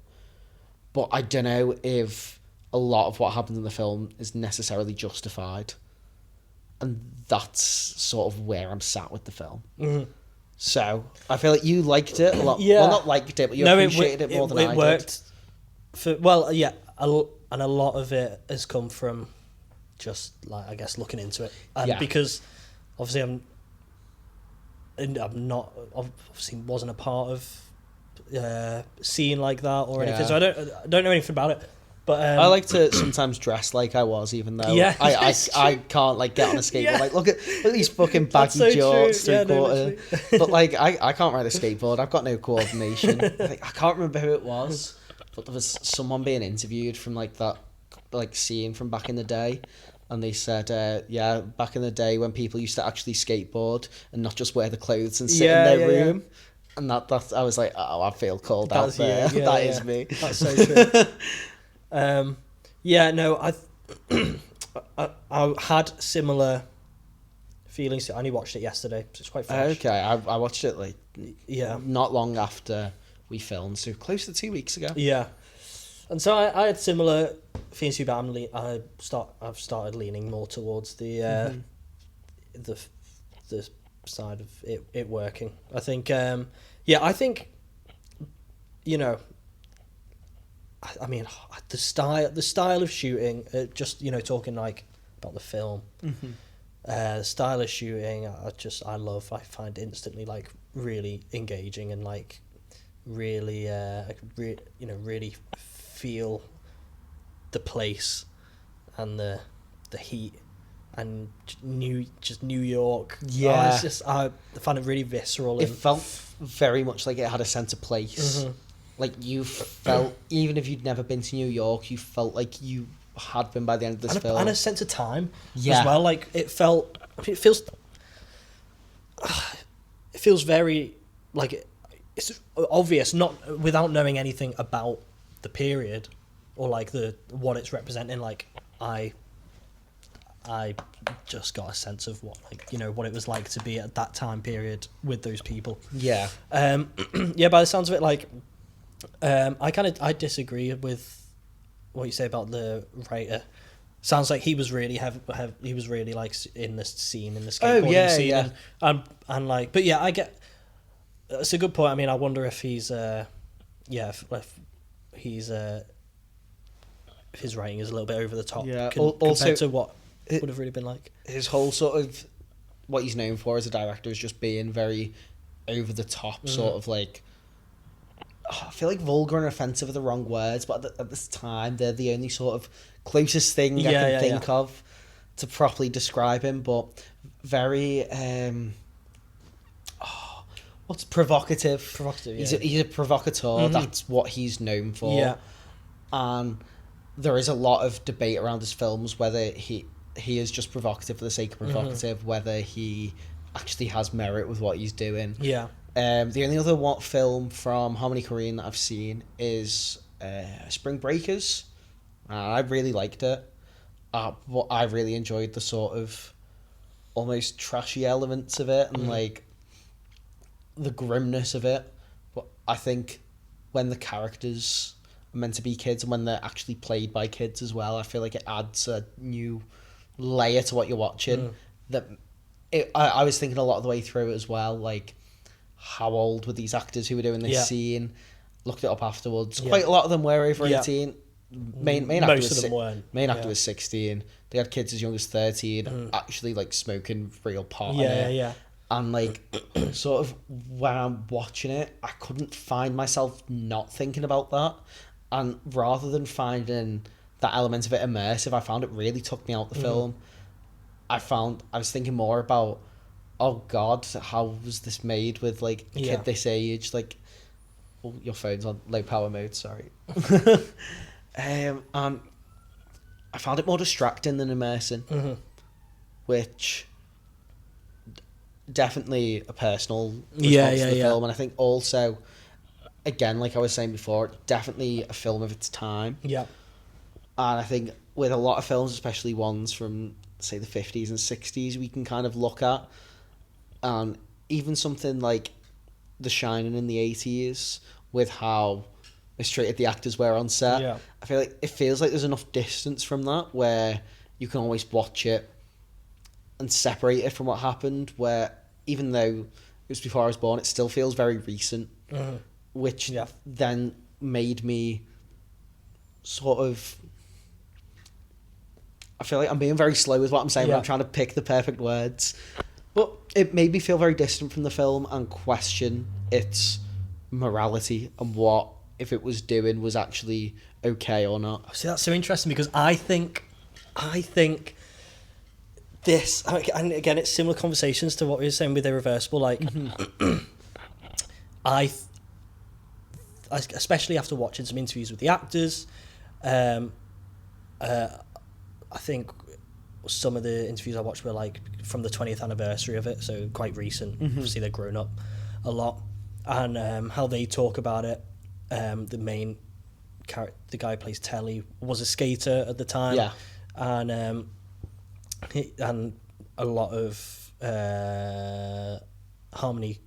But I don't know if a lot of what happens in the film is necessarily justified. And that's sort of where I'm sat with the film. So I feel like you liked it a lot. Yeah. Well, not liked it, but you appreciated it more than I did. It worked. And a lot of it has come from just, like, I guess, looking into it. And because, obviously, I'm not, obviously wasn't a part of scene like that or anything, so I don't know anything about it. But I like to sometimes dress like I was, even though I can't like get on a skateboard. Like look at these fucking baggy jorts, 3/4. But like I can't ride a skateboard. I've got no coordination. Like, I can't remember who it was, but there was someone being interviewed from like that like scene from back in the day. And they said, back in the day when people used to actually skateboard and not just wear the clothes and sit in their room. And that's I was like, oh, I feel called out there. Yeah, That is me. That's so true. Yeah, no, I had similar feelings. I only watched it yesterday, so it's quite fresh. Okay, I watched it like Yeah, not long after we filmed, so close to 2 weeks ago. yeah. And so I had similar feelings to you, but I've started leaning more towards the side of it working. I think I think, you know, I mean, the style of shooting, just, you know, talking like about the film, the style of shooting, I love. I find instantly like really engaging and like really really feel the place and the heat and New York. Yeah. It's just, I find it really visceral. It felt very much like it had a sense of place. Like you felt, even if you'd never been to New York, you felt like you had been by the end of this film. And a sense of time as Yeah. well. Like it feels very like it's obvious, not without knowing anything about the period or like what it's representing. Like I just got a sense of what, like, you know, what it was like to be at that time period with those people. Yeah. Yeah, by the sounds of it, like, I disagree with what you say about the writer. Sounds like he was really he was really like in the scene, in the skateboarding scene. Yeah. And like, but yeah, I get, it's a good point. I mean, I wonder if he's if he's if his writing is a little bit over the top, Yeah. compared Also, to what it would have really been like. his whole sort of what he's known for as a director is just being very over the top, sort of like, I feel like vulgar and offensive are the wrong words, but at this time they're the only sort of closest thing I can think of to properly describe him. But very what's provocative? Yeah. He's a provocateur. That's what he's known for. Yeah. And there is a lot of debate around his films whether he is just provocative for the sake of provocative, whether he actually has merit with what he's doing. Yeah. The only other film from Harmony Korine that I've seen is Spring Breakers. I really liked it. But I really enjoyed the sort of almost trashy elements of it and like the grimness of it. But I think when the characters are meant to be kids and when they're actually played by kids as well, I feel like it adds a new layer to what you're watching. I was thinking a lot of the way through it as well, like, how old were these actors who were doing this scene? Looked it up afterwards. Quite a lot of them were over 18. Main actor Most of them weren't. Main actor was 16. They had kids as young as 13, actually like smoking real pot. Yeah. And like, sort of when I'm watching it, I couldn't find myself not thinking about that. And rather than finding that element of it immersive, I found it really took me out the film. I was thinking more about, oh God, how was this made with like a kid this age? Like, oh, your phone's on low power mode, sorry. And I found it more distracting than immersing, which definitely a personal response to the film. And I think also, again, like I was saying before, definitely a film of its time. Yeah. And I think with a lot of films, especially ones from, say, the 50s and 60s, we can kind of look at, even something like The Shining in the 80s, with how mistreated the actors were on set. Yeah. I feel like it feels like there's enough distance from that where you can always watch it and separate it from what happened, where even though it was before I was born, it still feels very recent, which then made me sort of, I feel like I'm being very slow with what I'm saying when I'm trying to pick the perfect words. But it made me feel very distant from the film and question its morality and what, if it was doing, was actually okay or not. See, that's so interesting because I think this, and again, it's similar conversations to what we were saying with Irreversible. Like, I especially after watching some interviews with the actors, I think some of the interviews I watched were like from the 20th anniversary of it, so quite recent. Obviously, they've grown up a lot. and how they talk about it. The main character, the guy who plays Telly, was a skater at the time. Yeah. And and a lot of Harmony,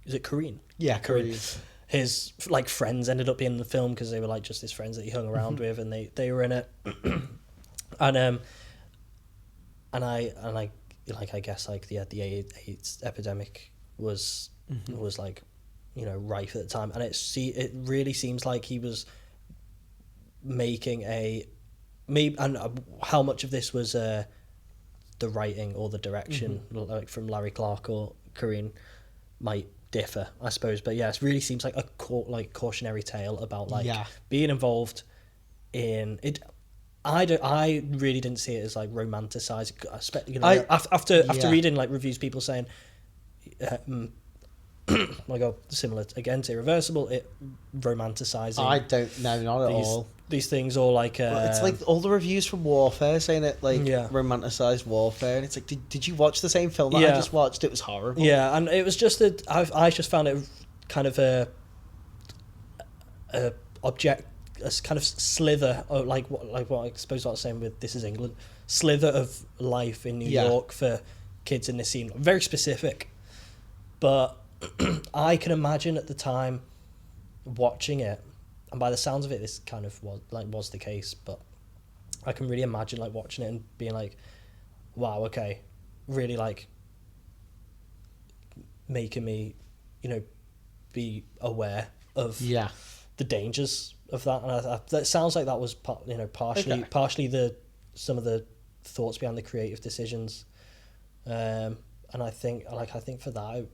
is it Korine? Yeah, Korine. His like friends ended up being in the film because they were like just his friends that he hung around with, and they were in it. and I guess like the AIDS epidemic was like, you know, rife at the time, and it really seems like he was making how much of this was the writing or the direction, like from Larry Clark or Korine, might differ, I suppose. But yeah, it really seems like a cautionary tale about like being involved in it. I really didn't see it as like romanticized. You know, after reading like reviews, people saying, like, oh, similar again to Irreversible, it romanticizing. I don't know, not at all. These things, or like it's like all the reviews from Warfare saying it like romanticized Warfare, and it's like, did you watch the same film that I just watched? It was horrible. Yeah, and it was just I just found it kind of a kind of slither of like what I suppose what I was saying with This Is England, slither of life in New York for kids in this scene, very specific. But I can imagine at the time watching it, and by the sounds of it, this kind of was the case. But I can really imagine like watching it and being like, "Wow, okay," really like making me, you know, be aware of the dangers of that. And that sounds like that was partially some of the thoughts behind the creative decisions. And I think for that,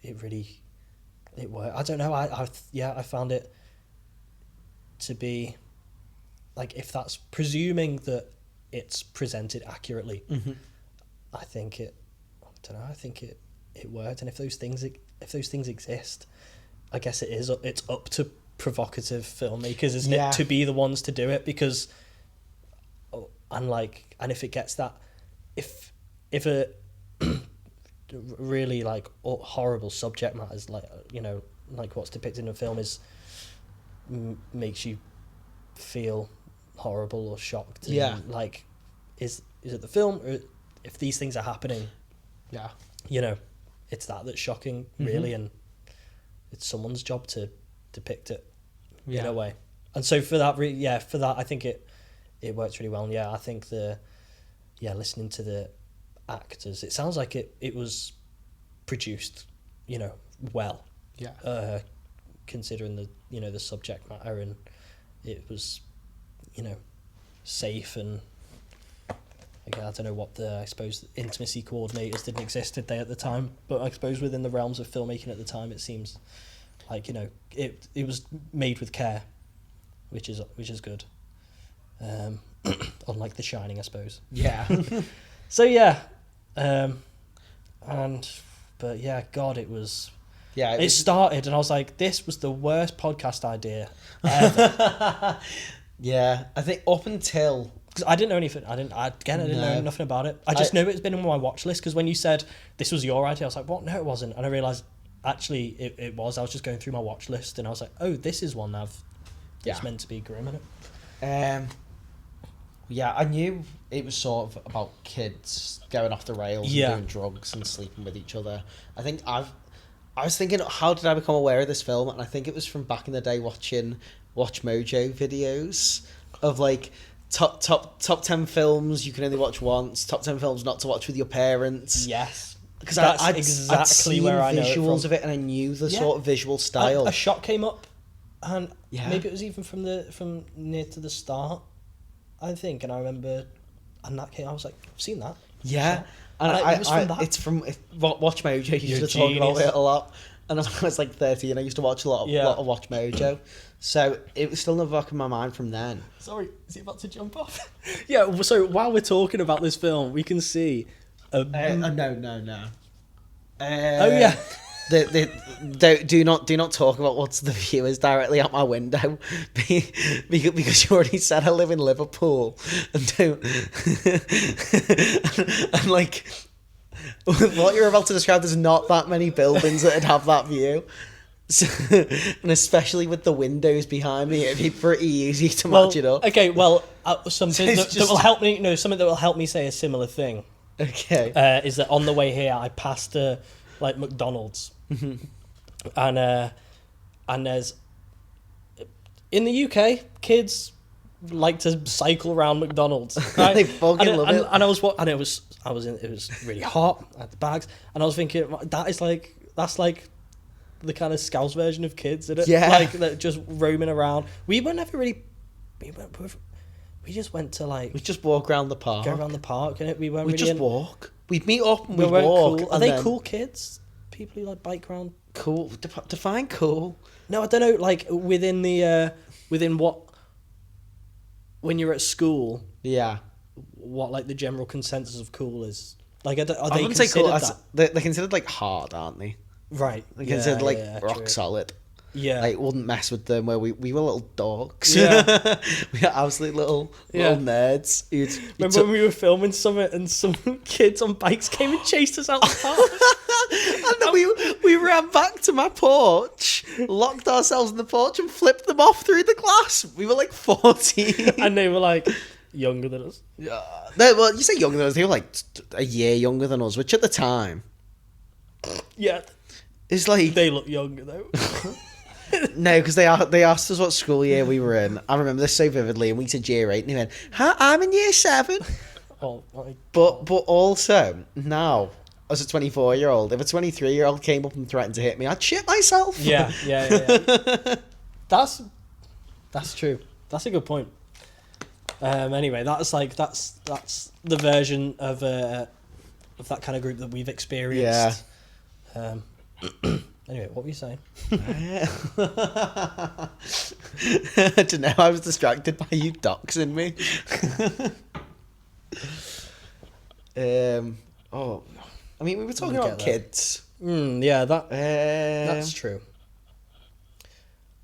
it worked. I don't know. I found it to be like, if that's presuming that it's presented accurately, I think it worked. And if those things exist, I guess it's up to provocative filmmakers, isn't it, to be the ones to do it, because and if it gets that, if a really like horrible subject matters, like, you know, like what's depicted in a film makes you feel horrible or shocked, and like is it the film, or if these things are happening, you know, it's that's shocking, really, and it's someone's job to depict it in a way. And so for that I think it works really well. And I think listening to the actors, it sounds like it was produced, you know, well, considering the subject matter, and it was, you know, safe. And again, I don't know what I suppose intimacy coordinators didn't exist, did they, at the time? But I suppose within the realms of filmmaking at the time, it seems like, you know, it was made with care, which is good. Unlike The Shining, I suppose. Yeah. So God, it was. Yeah, it started, and I was like, "This was the worst podcast idea ever." Yeah, I think up until, because I didn't know anything. I didn't know nothing about it. I just know it's been on my watch list, because when you said this was your idea, I was like, "What? No, it wasn't." And I realized actually it was. I was just going through my watch list, and I was like, "Oh, this is one that's meant to be grim in it." Yeah, I knew it was sort of about kids going off the rails and doing drugs and sleeping with each other. I think I was thinking, how did I become aware of this film? And I think it was from back in the day watching Watch Mojo videos of like top 10 films you can only watch once, top 10 films not to watch with your parents. Yes. Because I'd seen where I know visuals of it, and I knew the sort of visual style. A shot came up, and maybe it was even from near to the start, I think, and I remember, and that came. I was like, I've seen that. Yeah, and it was from that. It's from Watch Mojo. You used to talk about it a lot, and I was like 30, and I used to watch a lot of Watch Mojo. So it was still in the back of my mind from then. Sorry, is he about to jump off? Yeah. So while we're talking about this film, we can see. No. Oh yeah. Do not talk about what's the viewers directly out my window, because you already said I live in Liverpool, and don't and like What you're about to describe, there's not that many buildings that'd have that view. So, and especially with the windows behind me, it'd be pretty easy to match it up. Okay, well, something So that will help me. No, something that will help me say a similar thing. Okay. Is that on the way here I passed like McDonald's, and there's in the UK kids like to cycle around McDonald's. Right? They fucking love it. And it was really hot. I had the bags, and I was thinking that's like the kind of Scouse version of kids, isn't it? Yeah. Like they're just roaming around. We were never really. We just went to like. We just walk around the park. Go around the park, and we weren't. We really just walk. We'd meet up and we'd weren't walk. Cool. Are and they then- cool kids? People who like bike around. Cool. Define cool. No, I don't know. Like within what. When you're at school, Yeah. what like the general consensus of cool is? Like, are I they wouldn't say considered cool. that? They're considered like hard, aren't they? Right. They're considered like rock true. solid. Yeah. Like wouldn't mess with them. Where we were little dogs. Yeah. We were absolute little nerds. Remember when we were filming something and some kids on bikes came and chased us out the park? And then we ran back to my porch, locked ourselves in the porch, and flipped them off through the glass. We were like 14. And they were like younger than us. No, well, you say younger than us. They were like a year younger than us, which at the time Yeah. is like They look younger though. no, because they asked us what school year we were in. I remember this so vividly, and we said year 8, and he went, "Huh, I'm in year 7." Oh my. But also now, as a 24-year-old, if a 23-year-old came up and threatened to hit me, I'd shit myself. Yeah. That's true. That's a good point. Anyway, that's the version of that kind of group that we've experienced. Yeah. Anyway, what were you saying? I don't know. I was distracted by you doxing me. I mean, we were talking about kids. Yeah, that's true.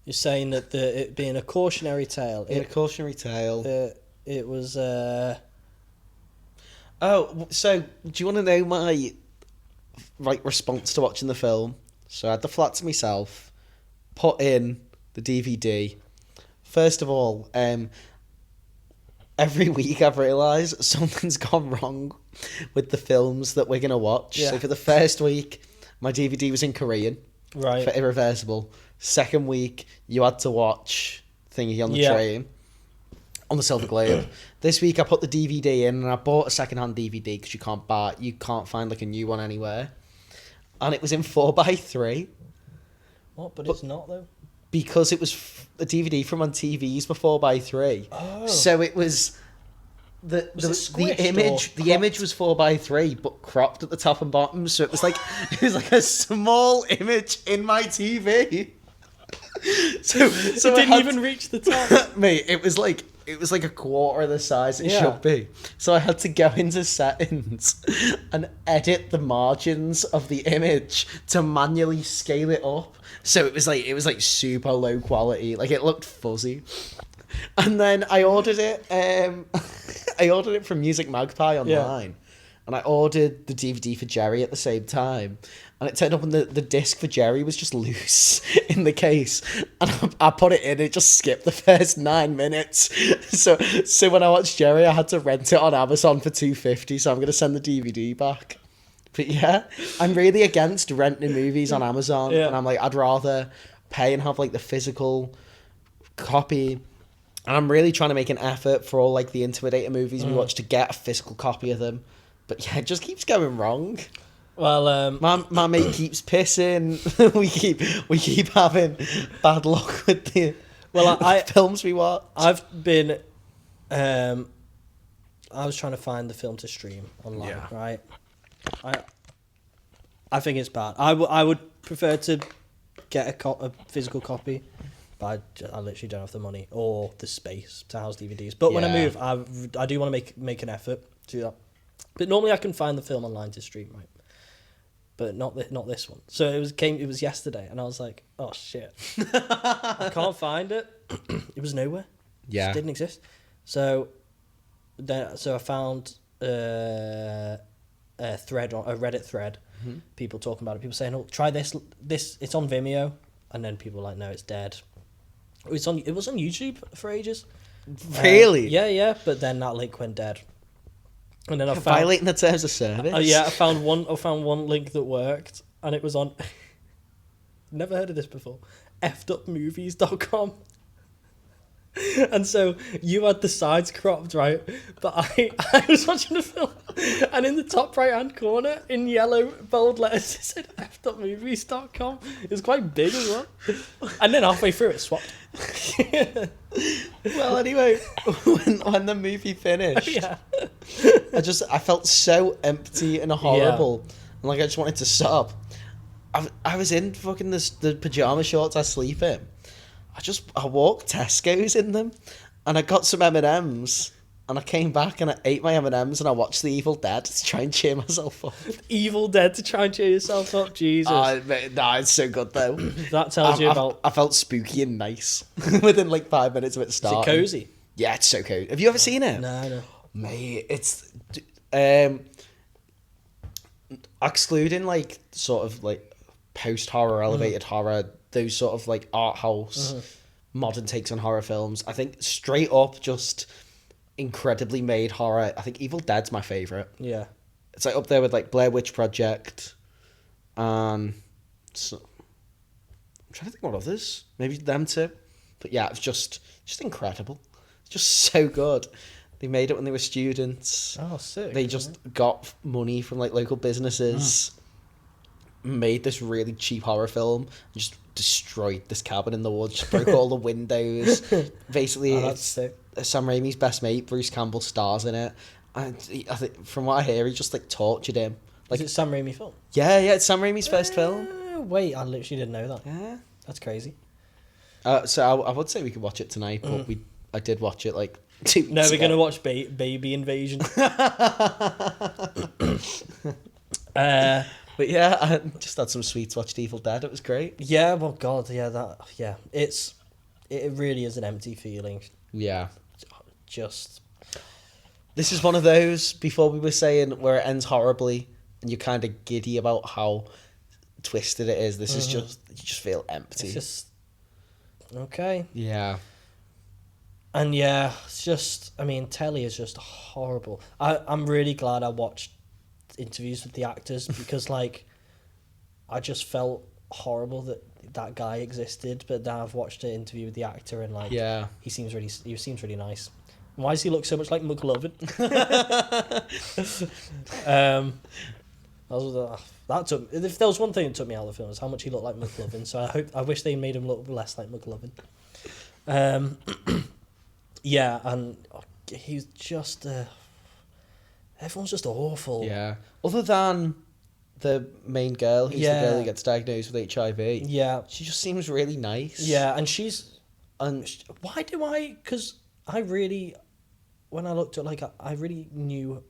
You're saying that it being a cautionary tale. In a cautionary tale. It was. Oh, so do you want to know my response to watching the film? So I had the flat to myself, put in the DVD. First of all, every week I've realised something's gone wrong with the films that we're going to watch. Yeah. So for the first week, my DVD was in Korean. Right. For Irreversible. Second week, you had to watch Thingy on the Train. On the Silver Globe. This week I put the DVD in and I bought a second-hand DVD because you can't find like a new one anywhere. And it was in 4:3. What? But it's not though. Because it was a DVD from when TVs were 4:3. Oh. So it was the image was 4:3 but cropped at the top and bottom. So it was like a small image in my TV. so It didn't even reach the top. Mate, it was like a quarter of the size it should be. So I had to go into settings and edit the margins of the image to manually scale it up. So it was like super low quality. Like it looked fuzzy. And then I ordered it. I ordered it from Music Magpie online, and I ordered the DVD for Jerry at the same time. And it turned up, and the disc for Jerry was just loose in the case. And I put it in, it just skipped the first 9 minutes. So when I watched Jerry, I had to rent it on Amazon for $2.50. So I'm gonna send the DVD back. But yeah, I'm really against renting movies on Amazon, and I'm like, I'd rather pay and have like the physical copy. And I'm really trying to make an effort for all like the Intimidator movies we watch to get a physical copy of them. But yeah, it just keeps going wrong. Well, my mate keeps pissing. we keep having bad luck with the films we watch. I've been, I was trying to find the film to stream online, right? I think it's bad. I would prefer to get a physical copy, but I literally don't have the money or the space to house DVDs. But when I move, I do want to make an effort to do that. But normally I can find the film online to stream, right? But not this one. So it was yesterday, and I was like, oh shit, I can't find it. It was nowhere. Yeah, it just didn't exist. So I found thread on a Reddit thread, people talking about it, people saying, "Oh, try this. It's on Vimeo," and then people were like, "No, it's dead." It was on YouTube for ages. Really? Yeah, but then that link went dead. And then I found violating the terms of service. I found one link that worked, and it was on. Never heard of this before. effedupmovies.com. And so you had the sides cropped, right? But I was watching the film, and in the top right hand corner, in yellow bold letters, it said effedupmovies.com. It was quite big as well. And then halfway through, it swapped. Well, anyway, when the movie finished, Yeah. I felt so empty and horrible, and like I just wanted to sob. I was in fucking the pajama shorts I sleep in. I walked Tesco's in them, and I got some M&Ms, and I came back and I ate my M&Ms and I watched The Evil Dead to try and cheer myself up. Evil Dead to try and cheer yourself up, Jesus. It's so good though. That tells you about. I felt spooky and nice within like 5 minutes of it starting. Is it cozy? Yeah, it's so cozy. Have you ever seen it? No. Mate, it's excluding like sort of like post horror, elevated horror, those sort of like art house modern takes on horror films. I think straight up just incredibly made horror. I think Evil Dead's my favourite. Yeah. It's like up there with like Blair Witch Project and so, I'm trying to think what others. Maybe them too. But yeah, it's just incredible. It's just so good. They made it when they were students. Oh, sick. They just got money from like local businesses, made this really cheap horror film, and just destroyed this cabin in the woods, just broke all the windows. Basically, that's sick. Sam Raimi's best mate, Bruce Campbell, stars in it. And I think, from what I hear, he just like tortured him. Like, Is it Sam Raimi film? yeah, it's Sam Raimi's first film. Wait, I literally didn't know that. Yeah. That's crazy. So I would say we could watch it tonight, but I did watch it like 2 weeks No, we're ago. going to watch Baby Invasion. But yeah, I just had some sweets, watched Evil Dead. It was great. Yeah, well, God, it really is an empty feeling. Yeah. Just, This is one of those, before we were saying, where it ends horribly and you're kind of giddy about how twisted it is. This is just, you just feel empty. it's just, okay. Yeah. And yeah, it's just, I mean, telly is just horrible. I'm really glad I watched interviews with the actors because, like, I just felt horrible that guy existed. But now I've watched an interview with the actor and, like, he seems really nice. Why does he look so much like McLovin? If there was one thing that took me out of the film, is how much he looked like McLovin. So I wish they made him look less like McLovin. Yeah, and he's just everyone's just awful. Yeah. Other than the main girl, who's the girl who gets diagnosed with HIV. Yeah. She just seems really nice. Yeah, and because I really, when I looked at, like, I really knew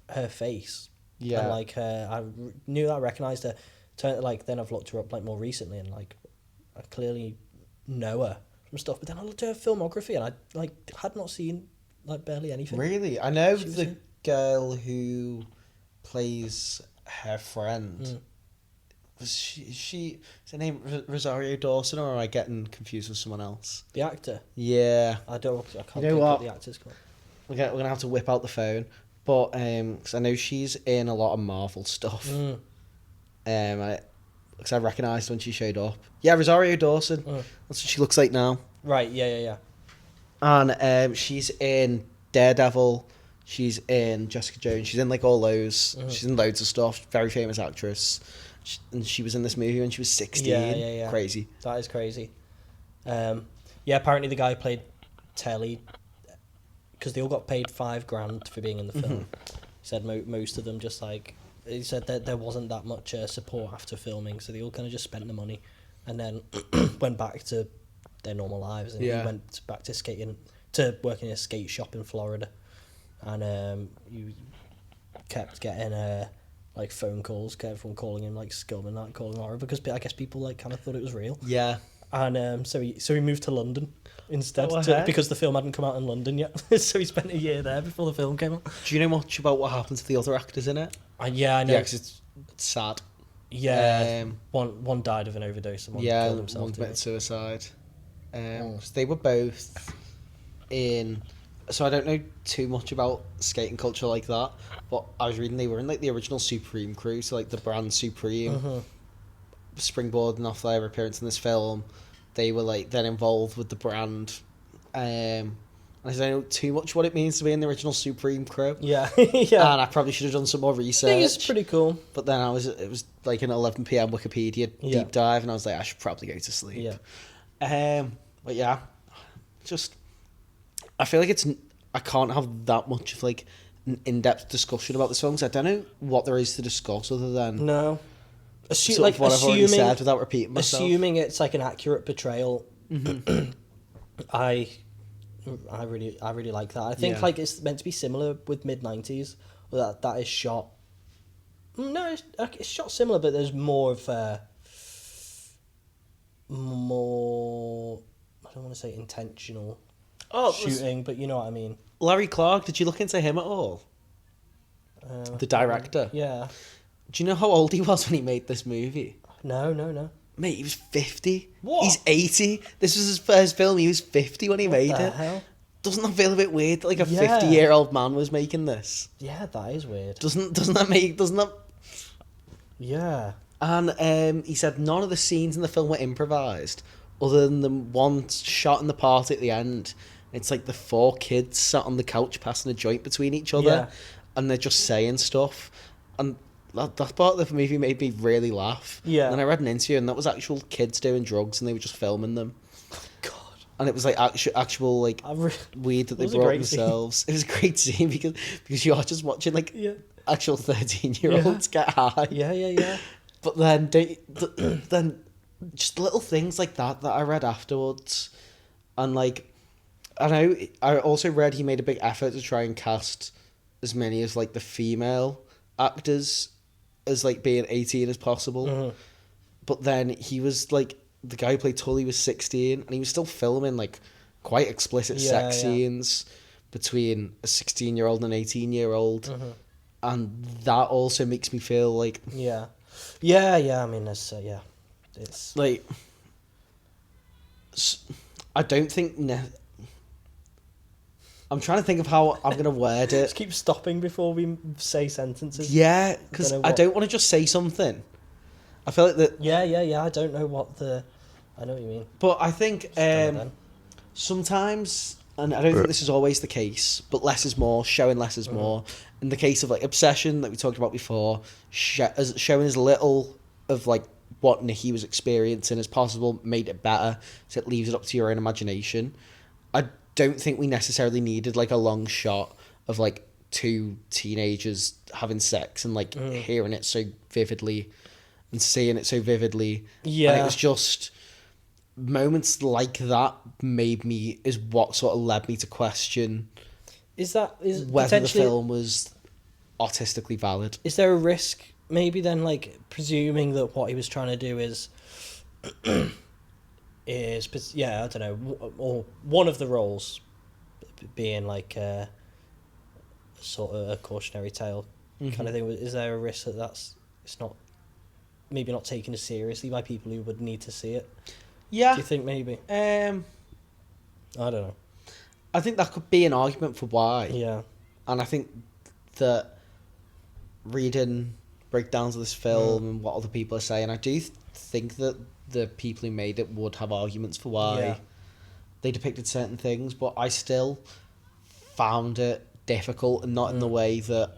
her face. Yeah. And, like, I knew that I recognised her. Then I've looked her up, like, more recently, and, like, I clearly know her from stuff. But then I looked at her filmography, and I, like, had not seen, like, barely anything. Really? I know the girl who plays her friend. Is her name Rosario Dawson, or am I getting confused with someone else? The actor? Yeah. I can't You know think what? what the actor's called. We're gonna have to whip out the phone, but because I know she's in a lot of Marvel stuff. Because I recognised when she showed up. Yeah, Rosario Dawson. That's what she looks like now. Right. Yeah. And she's in Daredevil. She's in Jessica Jones. She's in, like, all those. She's in loads of stuff. Very famous actress. And she was in this movie when she was 16. Yeah. Crazy. That is crazy. Yeah, apparently the guy played Telly because they all got paid $5,000 for being in the film. He said most of them just, like, he said that there wasn't that much support after filming, so they all kind of just spent the money and then went back to their normal lives. And he went back to working in a skate shop in Florida. And you kept getting like phone calls, kept everyone calling him like scum and that, calling horror, because I guess people, like, kind of thought it was real. Yeah. And so he moved to London instead because the film hadn't come out in London yet. So he spent a year there before the film came out. Do you know much about what happened to the other actors in it? Yeah, I know. Yeah, because it's sad. Yeah, one died of an overdose and one killed himself. One committed suicide. Oh. 'Cause they were both in. So I don't know too much about skating culture like that, but I was reading they were in like the original Supreme crew, so like the brand Supreme, springboarding off their appearance in this film. They were like then involved with the brand. I don't know too much what it means to be in the original Supreme crew. Yeah, yeah. And I probably should have done some more research. I think it's pretty cool. But then it was like an 11 p.m. Wikipedia deep dive, and I was like, I should probably go to sleep. Yeah. But yeah, just I feel like I can't have that much of like an in-depth discussion about this film, because I don't know what there is to discuss other than No. sort of what I've already said without repeating myself. Assuming it's like an accurate portrayal, I really like that. I think like it's meant to be similar with mid-90s. That is shot. No, it's shot similar, but there's more of more. I don't want to say intentional shooting, but you know what I mean. Larry Clark, did you look into him at all? The director. Yeah. Do you know how old he was when he made this movie? No. Mate, he was 50. What? He's 80. This was his first film. He was 50 when he made What the it. hell? Doesn't that feel a bit weird? Like a Yeah. 50-year-old man was making this. Yeah, that is weird. Doesn't that? Yeah. And he said none of the scenes in the film were improvised, other than the one shot in the party at the end. It's like the 4 kids sat on the couch passing a joint between each other, and they're just saying stuff. And that part of the movie made me really laugh. Yeah. And then I read an interview, and that was actual kids doing drugs, and they were just filming them. God. And it was like actual like weed that they brought themselves. It was a great scene because you are just watching like actual 13-year-olds get high. Yeah. But then then just little things like that I read afterwards, and like I also read he made a big effort to try and cast as many as like the female actors as like being 18 as possible. But then he was like the guy who played Tully was 16, and he was still filming like quite explicit sex scenes between a 16-year-old and an 18-year-old, and that also makes me feel like yeah. I mean, it's like I don't think. I'm trying to think of how I'm gonna word it. Just keep stopping before we say sentences. Yeah, because I don't want to just say something. I feel like that. Yeah. I don't know what I know what you mean. But I think sometimes, and I don't think this is always the case, but less is more. Showing less is more. In the case of like Obsession that we talked about before, showing as little of like what Nikki was experiencing as possible made it better. So it leaves it up to your own imagination. I don't think we necessarily needed like a long shot of like 2 teenagers having sex and like hearing it so vividly and seeing it so vividly. Yeah. And it was just moments like that is what sort of led me to question whether the film was artistically valid. Is there a risk maybe then, like presuming that what he was trying to do is I don't know, or one of the roles being like a sort of a cautionary tale kind of thing? Is there a risk that it's not maybe not taken as seriously by people who would need to see it? Yeah. Do you think maybe? I don't know. I think that could be an argument for why. Yeah. And I think that reading breakdowns of this film and what other people are saying, I do think that the people who made it would have arguments for why they depicted certain things, but I still found it difficult, and not in the way that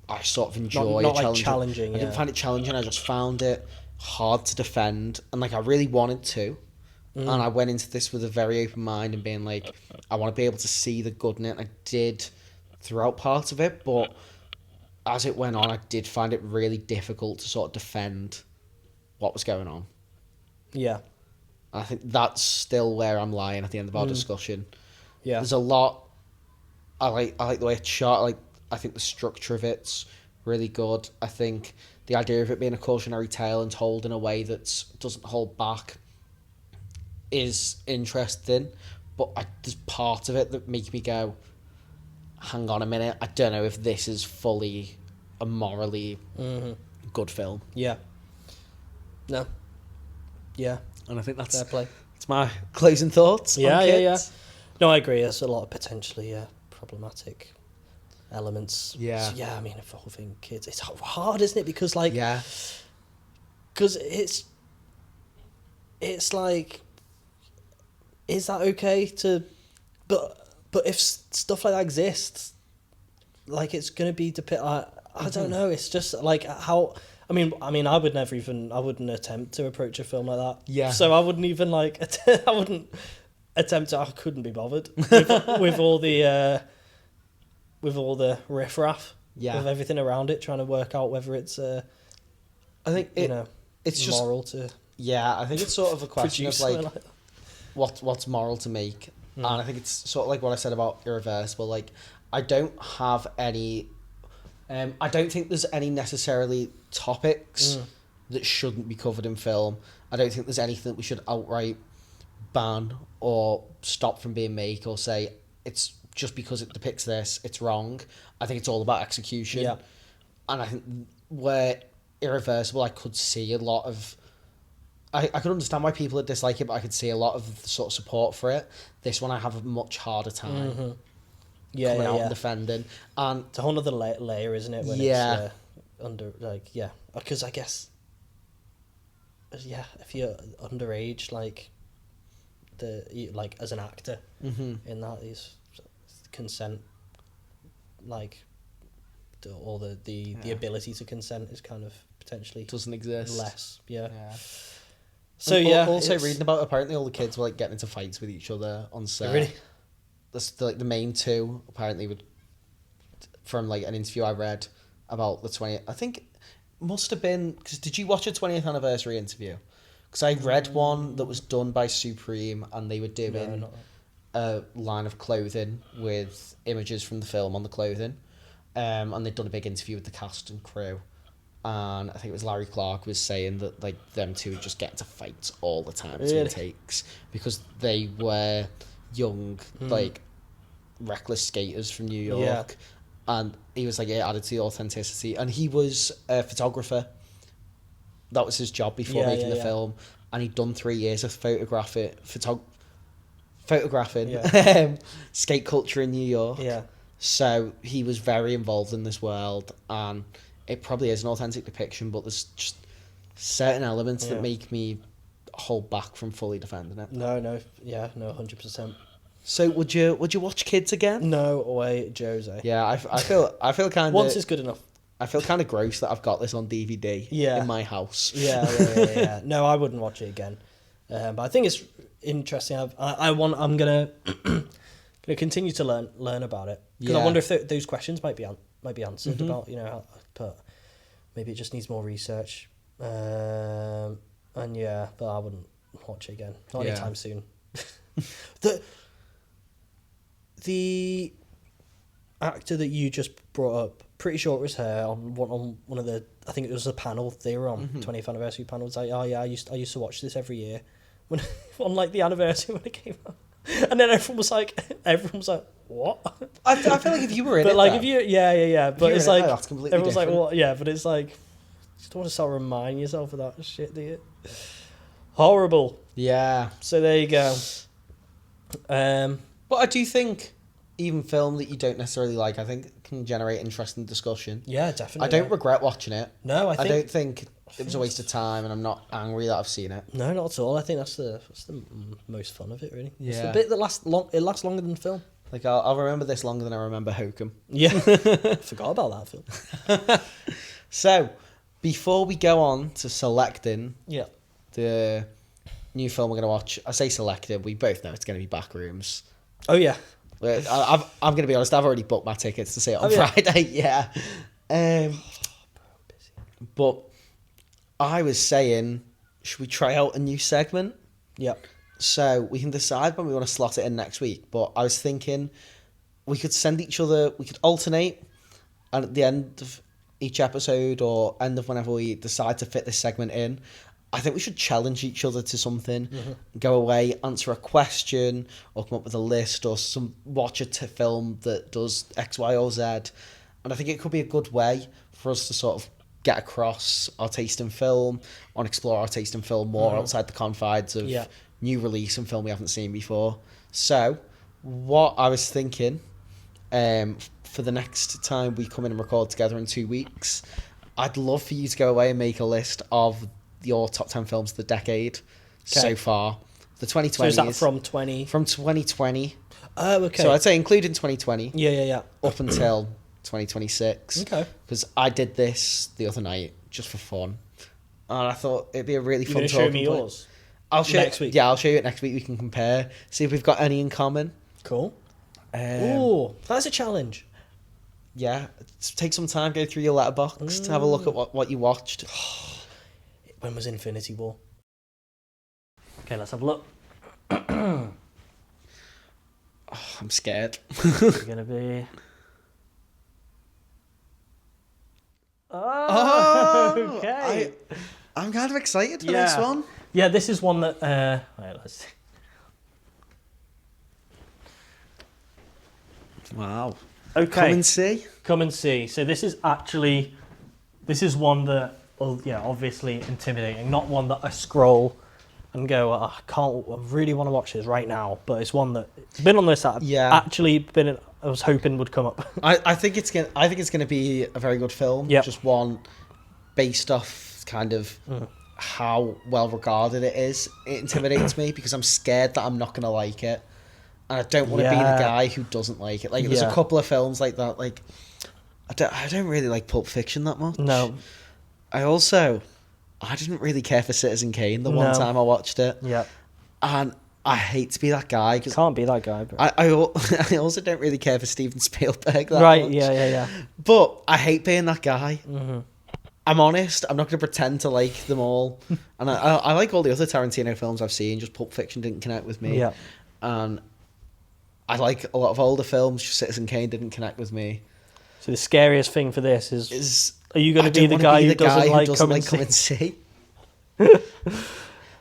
I sort of enjoy not like challenging. I didn't find it challenging. I just found it hard to defend, and like I really wanted to, and I went into this with a very open mind and being like, I want to be able to see the good in it. I did throughout parts of it, but as it went on, I did find it really difficult to sort of defend what was going on. Yeah. I think that's still where I'm lying at the end of our discussion. Yeah. There's a lot. I like the way it's shot. I think the structure of it's really good. I think the idea of it being a cautionary tale and told in a way that doesn't hold back is interesting. But there's part of it that make me go, hang on a minute, I don't know if this is fully a morally good film. Yeah. No. Yeah. And I think that's Fair play. it's my closing thoughts. Yeah, on yeah, yeah. Kids. No, I agree. There's a lot of potentially problematic elements. Yeah. So, yeah, I mean, involving kids, it's hard, isn't it? Because like, Yeah. because it's like, is that okay to? But if stuff like that exists, like it's gonna be I don't know. It's just like how. I mean, I would never even. I wouldn't attempt to approach a film like that. Yeah. So I wouldn't even like. I wouldn't attempt to. I couldn't be bothered with all the riffraff. Yeah. With everything around it, trying to work out whether it's I think it's just moral to. Yeah, I think it's sort of a question of produce like, something that. what's moral to make, and I think it's sort of like what I said about Irreversible. Like, I don't have any. I don't think there's any necessarily topics that shouldn't be covered in film. I don't think there's anything that we should outright ban or stop from being made or say it's just because it depicts this, it's wrong. I think it's all about execution. Yeah. And I think where Irreversible, I could see a lot of... I could understand why people would dislike it, but I could see a lot of the sort of support for it. This one I have a much harder time coming out and defending. And it's a whole other layer, isn't it? When it's under, like, because I guess, if you're underage, like, as an actor in that, is consent, like, or the ability to consent is kind of potentially doesn't exist. Less, yeah. So also reading about, apparently all the kids were like getting into fights with each other on set. Really? The main two apparently would, from like an interview I read about the 20th, I think must have been, because did you watch a 20th anniversary interview? Because I read one that was done by Supreme, and they were doing a line of clothing with images from the film on the clothing, and they'd done a big interview with the cast and crew. And I think it was Larry Clark was saying that like them two would just get into fights all the time between takes because they were young, like reckless skaters from New York, and he was like it added to the authenticity. And he was a photographer. That was his job before making the film, and he'd done 3 years of photographing skate culture in New York. Yeah. So he was very involved in this world, and it probably is an authentic depiction, but there's just certain elements that make me hold back from fully defending it. No, 100%. So would you watch Kids again? No way, Jose. Yeah, I feel kind of once is good enough. I feel kind of gross that I've got this on DVD in my house. Yeah. No, I wouldn't watch it again. But I think it's interesting. I'm gonna continue to learn about it because I wonder if those questions might be answered about but maybe it just needs more research. But I wouldn't watch it again. Not anytime soon. The actor that you just brought up, pretty sure it was her on one of the, I think it was a panel they were on, 20th anniversary panel. It's like, oh yeah, I used to watch this every year when on like the anniversary when it came out, and then everyone was like, what? I feel like if you were in but it, like though, if you but it's like that's completely everyone's different. like, what? Yeah, but it's like, you just don't want to start reminding yourself of that shit, do you? Horrible. Yeah. So there you go. But I do think even film that you don't necessarily like, I think can generate interesting discussion. Yeah, definitely. I don't regret watching it. No, I don't think it was a waste of time, and I'm not angry that I've seen it. No, not at all. I think that's the most fun of it, really. Yeah. It's the bit that lasts longer than the film. Like I'll remember this longer than I remember Hokum. Yeah, forgot about that film. So, before we go on to selecting the new film we're going to watch, I say selected, we both know it's going to be Backrooms. Oh yeah. I'm going to be honest, I've already booked my tickets to see it on Friday. Yeah. But I was saying, should we try out a new segment? Yep. So we can decide when we want to slot it in next week. But I was thinking we could we could alternate, and at the end of each episode or end of whenever we decide to fit this segment in, I think we should challenge each other to something. Go away, answer a question, or come up with a list, or watch a film that does X, Y, or Z, And I think it could be a good way for us to sort of get across our taste in film and explore our taste in film more outside the confines of new release and film we haven't seen before. So, what I was thinking, for the next time we come in and record together in 2 weeks, I'd love for you to go away and make a list of your top 10 films of the decade so far. The 2020s. So is that from 20? From 2020. Oh, okay. So I'd say including 2020. Yeah. Up until 2026. Okay. Because I did this the other night just for fun. And I thought it'd be a really fun You're going to show me yours? I'll show next week. Yeah, I'll show you it next week. We can compare, see if we've got any in common. Cool. Ooh, that's a challenge. Yeah, take some time, go through your letterbox to have a look at what you watched. When was Infinity War? Okay, let's have a look. I'm scared. It's gonna be. Oh, okay. I'm kind of excited for this one. Yeah, this is one that. Wait, let's see. Wow. Okay. Come and see. So this is one that, well, yeah, obviously intimidating. Not one that I scroll and go, I really want to watch this right now. But it's one that it's been on this app. Yeah. Actually, I was hoping would come up. I think it's gonna be a very good film. Yep. Just one based off kind of how well regarded it is. It intimidates me because I'm scared that I'm not gonna like it. And I don't want to be the guy who doesn't like it. Like, there's a couple of films like that. Like, I don't really like Pulp Fiction that much. No. I didn't really care for Citizen Kane the one time I watched it. Yeah. And I hate to be that guy. Can't be that guy. But... I also don't really care for Steven Spielberg that right, much. Yeah. But I hate being that guy. Mm-hmm. I'm honest. I'm not going to pretend to like them all. And I like all the other Tarantino films I've seen. Just Pulp Fiction didn't connect with me. Yeah. And I like a lot of older films. Just Citizen Kane didn't connect with me. So the scariest thing for this is are you going to be the guy who doesn't like come and see?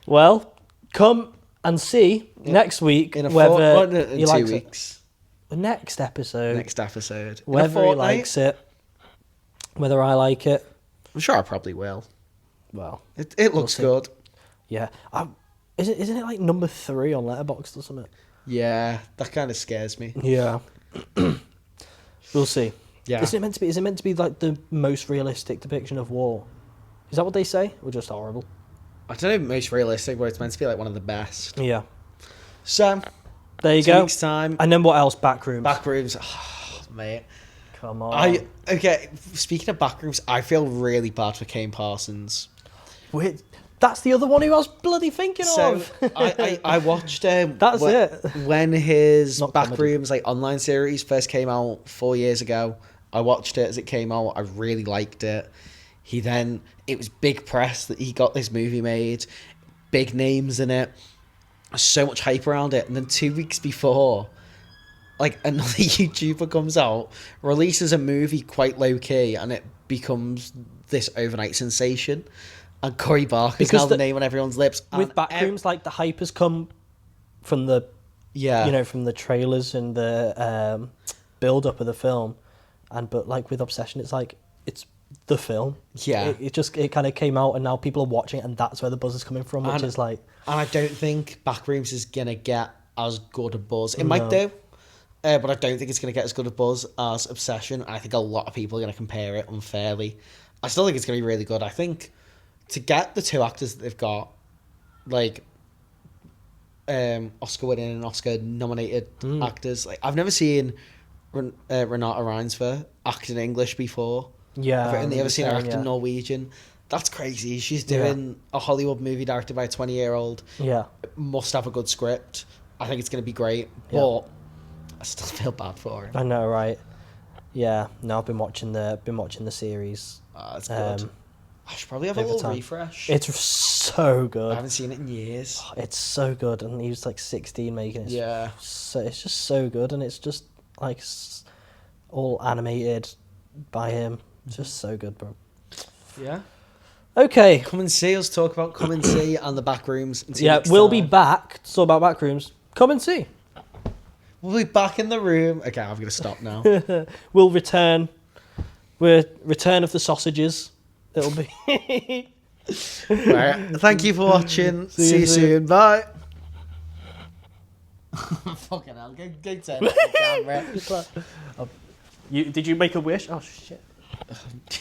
Well, come and see next week whether he likes it. The next episode. Whether he likes it. Whether I like it. I'm sure I probably will. Well, it looks good. Yeah. Isn't it like number 3 on Letterboxd or something? Yeah, that kind of scares me. Yeah. We'll see. Yeah. Is it meant to be like the most realistic depiction of war? Is that what they say? Or just horrible? I don't know, most realistic, but it's meant to be like one of the best. Yeah. So, there you 2 go. weeks' time. And then what else? Backrooms. Backrooms. Oh, mate. Come on. Speaking of Backrooms, I feel really bad for Kane Parsons. That's the other one who I was bloody thinking of. I watched when his Backrooms like online series first came out 4 years ago. I watched it as it came out. I really liked it. It was big press that he got this movie made, big names in it, so much hype around it. And then 2 weeks before, like, another YouTuber comes out, releases a movie quite low key, and it becomes this overnight sensation. And Corey Barker is now the name on everyone's lips. With Backrooms, like, the hype has come from the from the trailers and the build up of the film, but like with Obsession, it's like it's the film. Yeah, it kind of came out, and now people are watching it, and that's where the buzz is coming from, which is like. And I don't think Backrooms is gonna get as good a buzz. It might do, but I don't think it's gonna get as good a buzz as Obsession. And I think a lot of people are gonna compare it unfairly. I still think it's gonna be really good. I think to get the two actors that they've got, like Oscar-winning and Oscar-nominated actors. Like, I've never seen Renata Reinsve act in English before. Yeah, I've only ever seen her act in Norwegian. That's crazy. She's doing a Hollywood movie directed by a 20-year-old. Yeah, must have a good script. I think it's going to be great, but I still feel bad for her. I know, right? Yeah. No, I've been watching the series. It's good. I should probably have a little refresh. It's so good. I haven't seen it in years. It's so good, and he was like 16 making it. Yeah. So it's just so good, and it's just like all animated by him. It's just so good, bro. Yeah. Okay. Come and see us talk about Come and See and the Backrooms. We'll be back to talk about Backrooms. Come and see. We'll be back in the room. Okay, I'm going to stop now. We'll return We're Return of the Sausages. It'll be. Right. Thank you for watching. See you soon. Bye. Fucking hell. Go turn off the camera. Did you make a wish? Oh shit.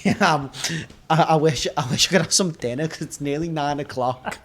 Yeah, I wish I could have some dinner because it's nearly 9 o'clock.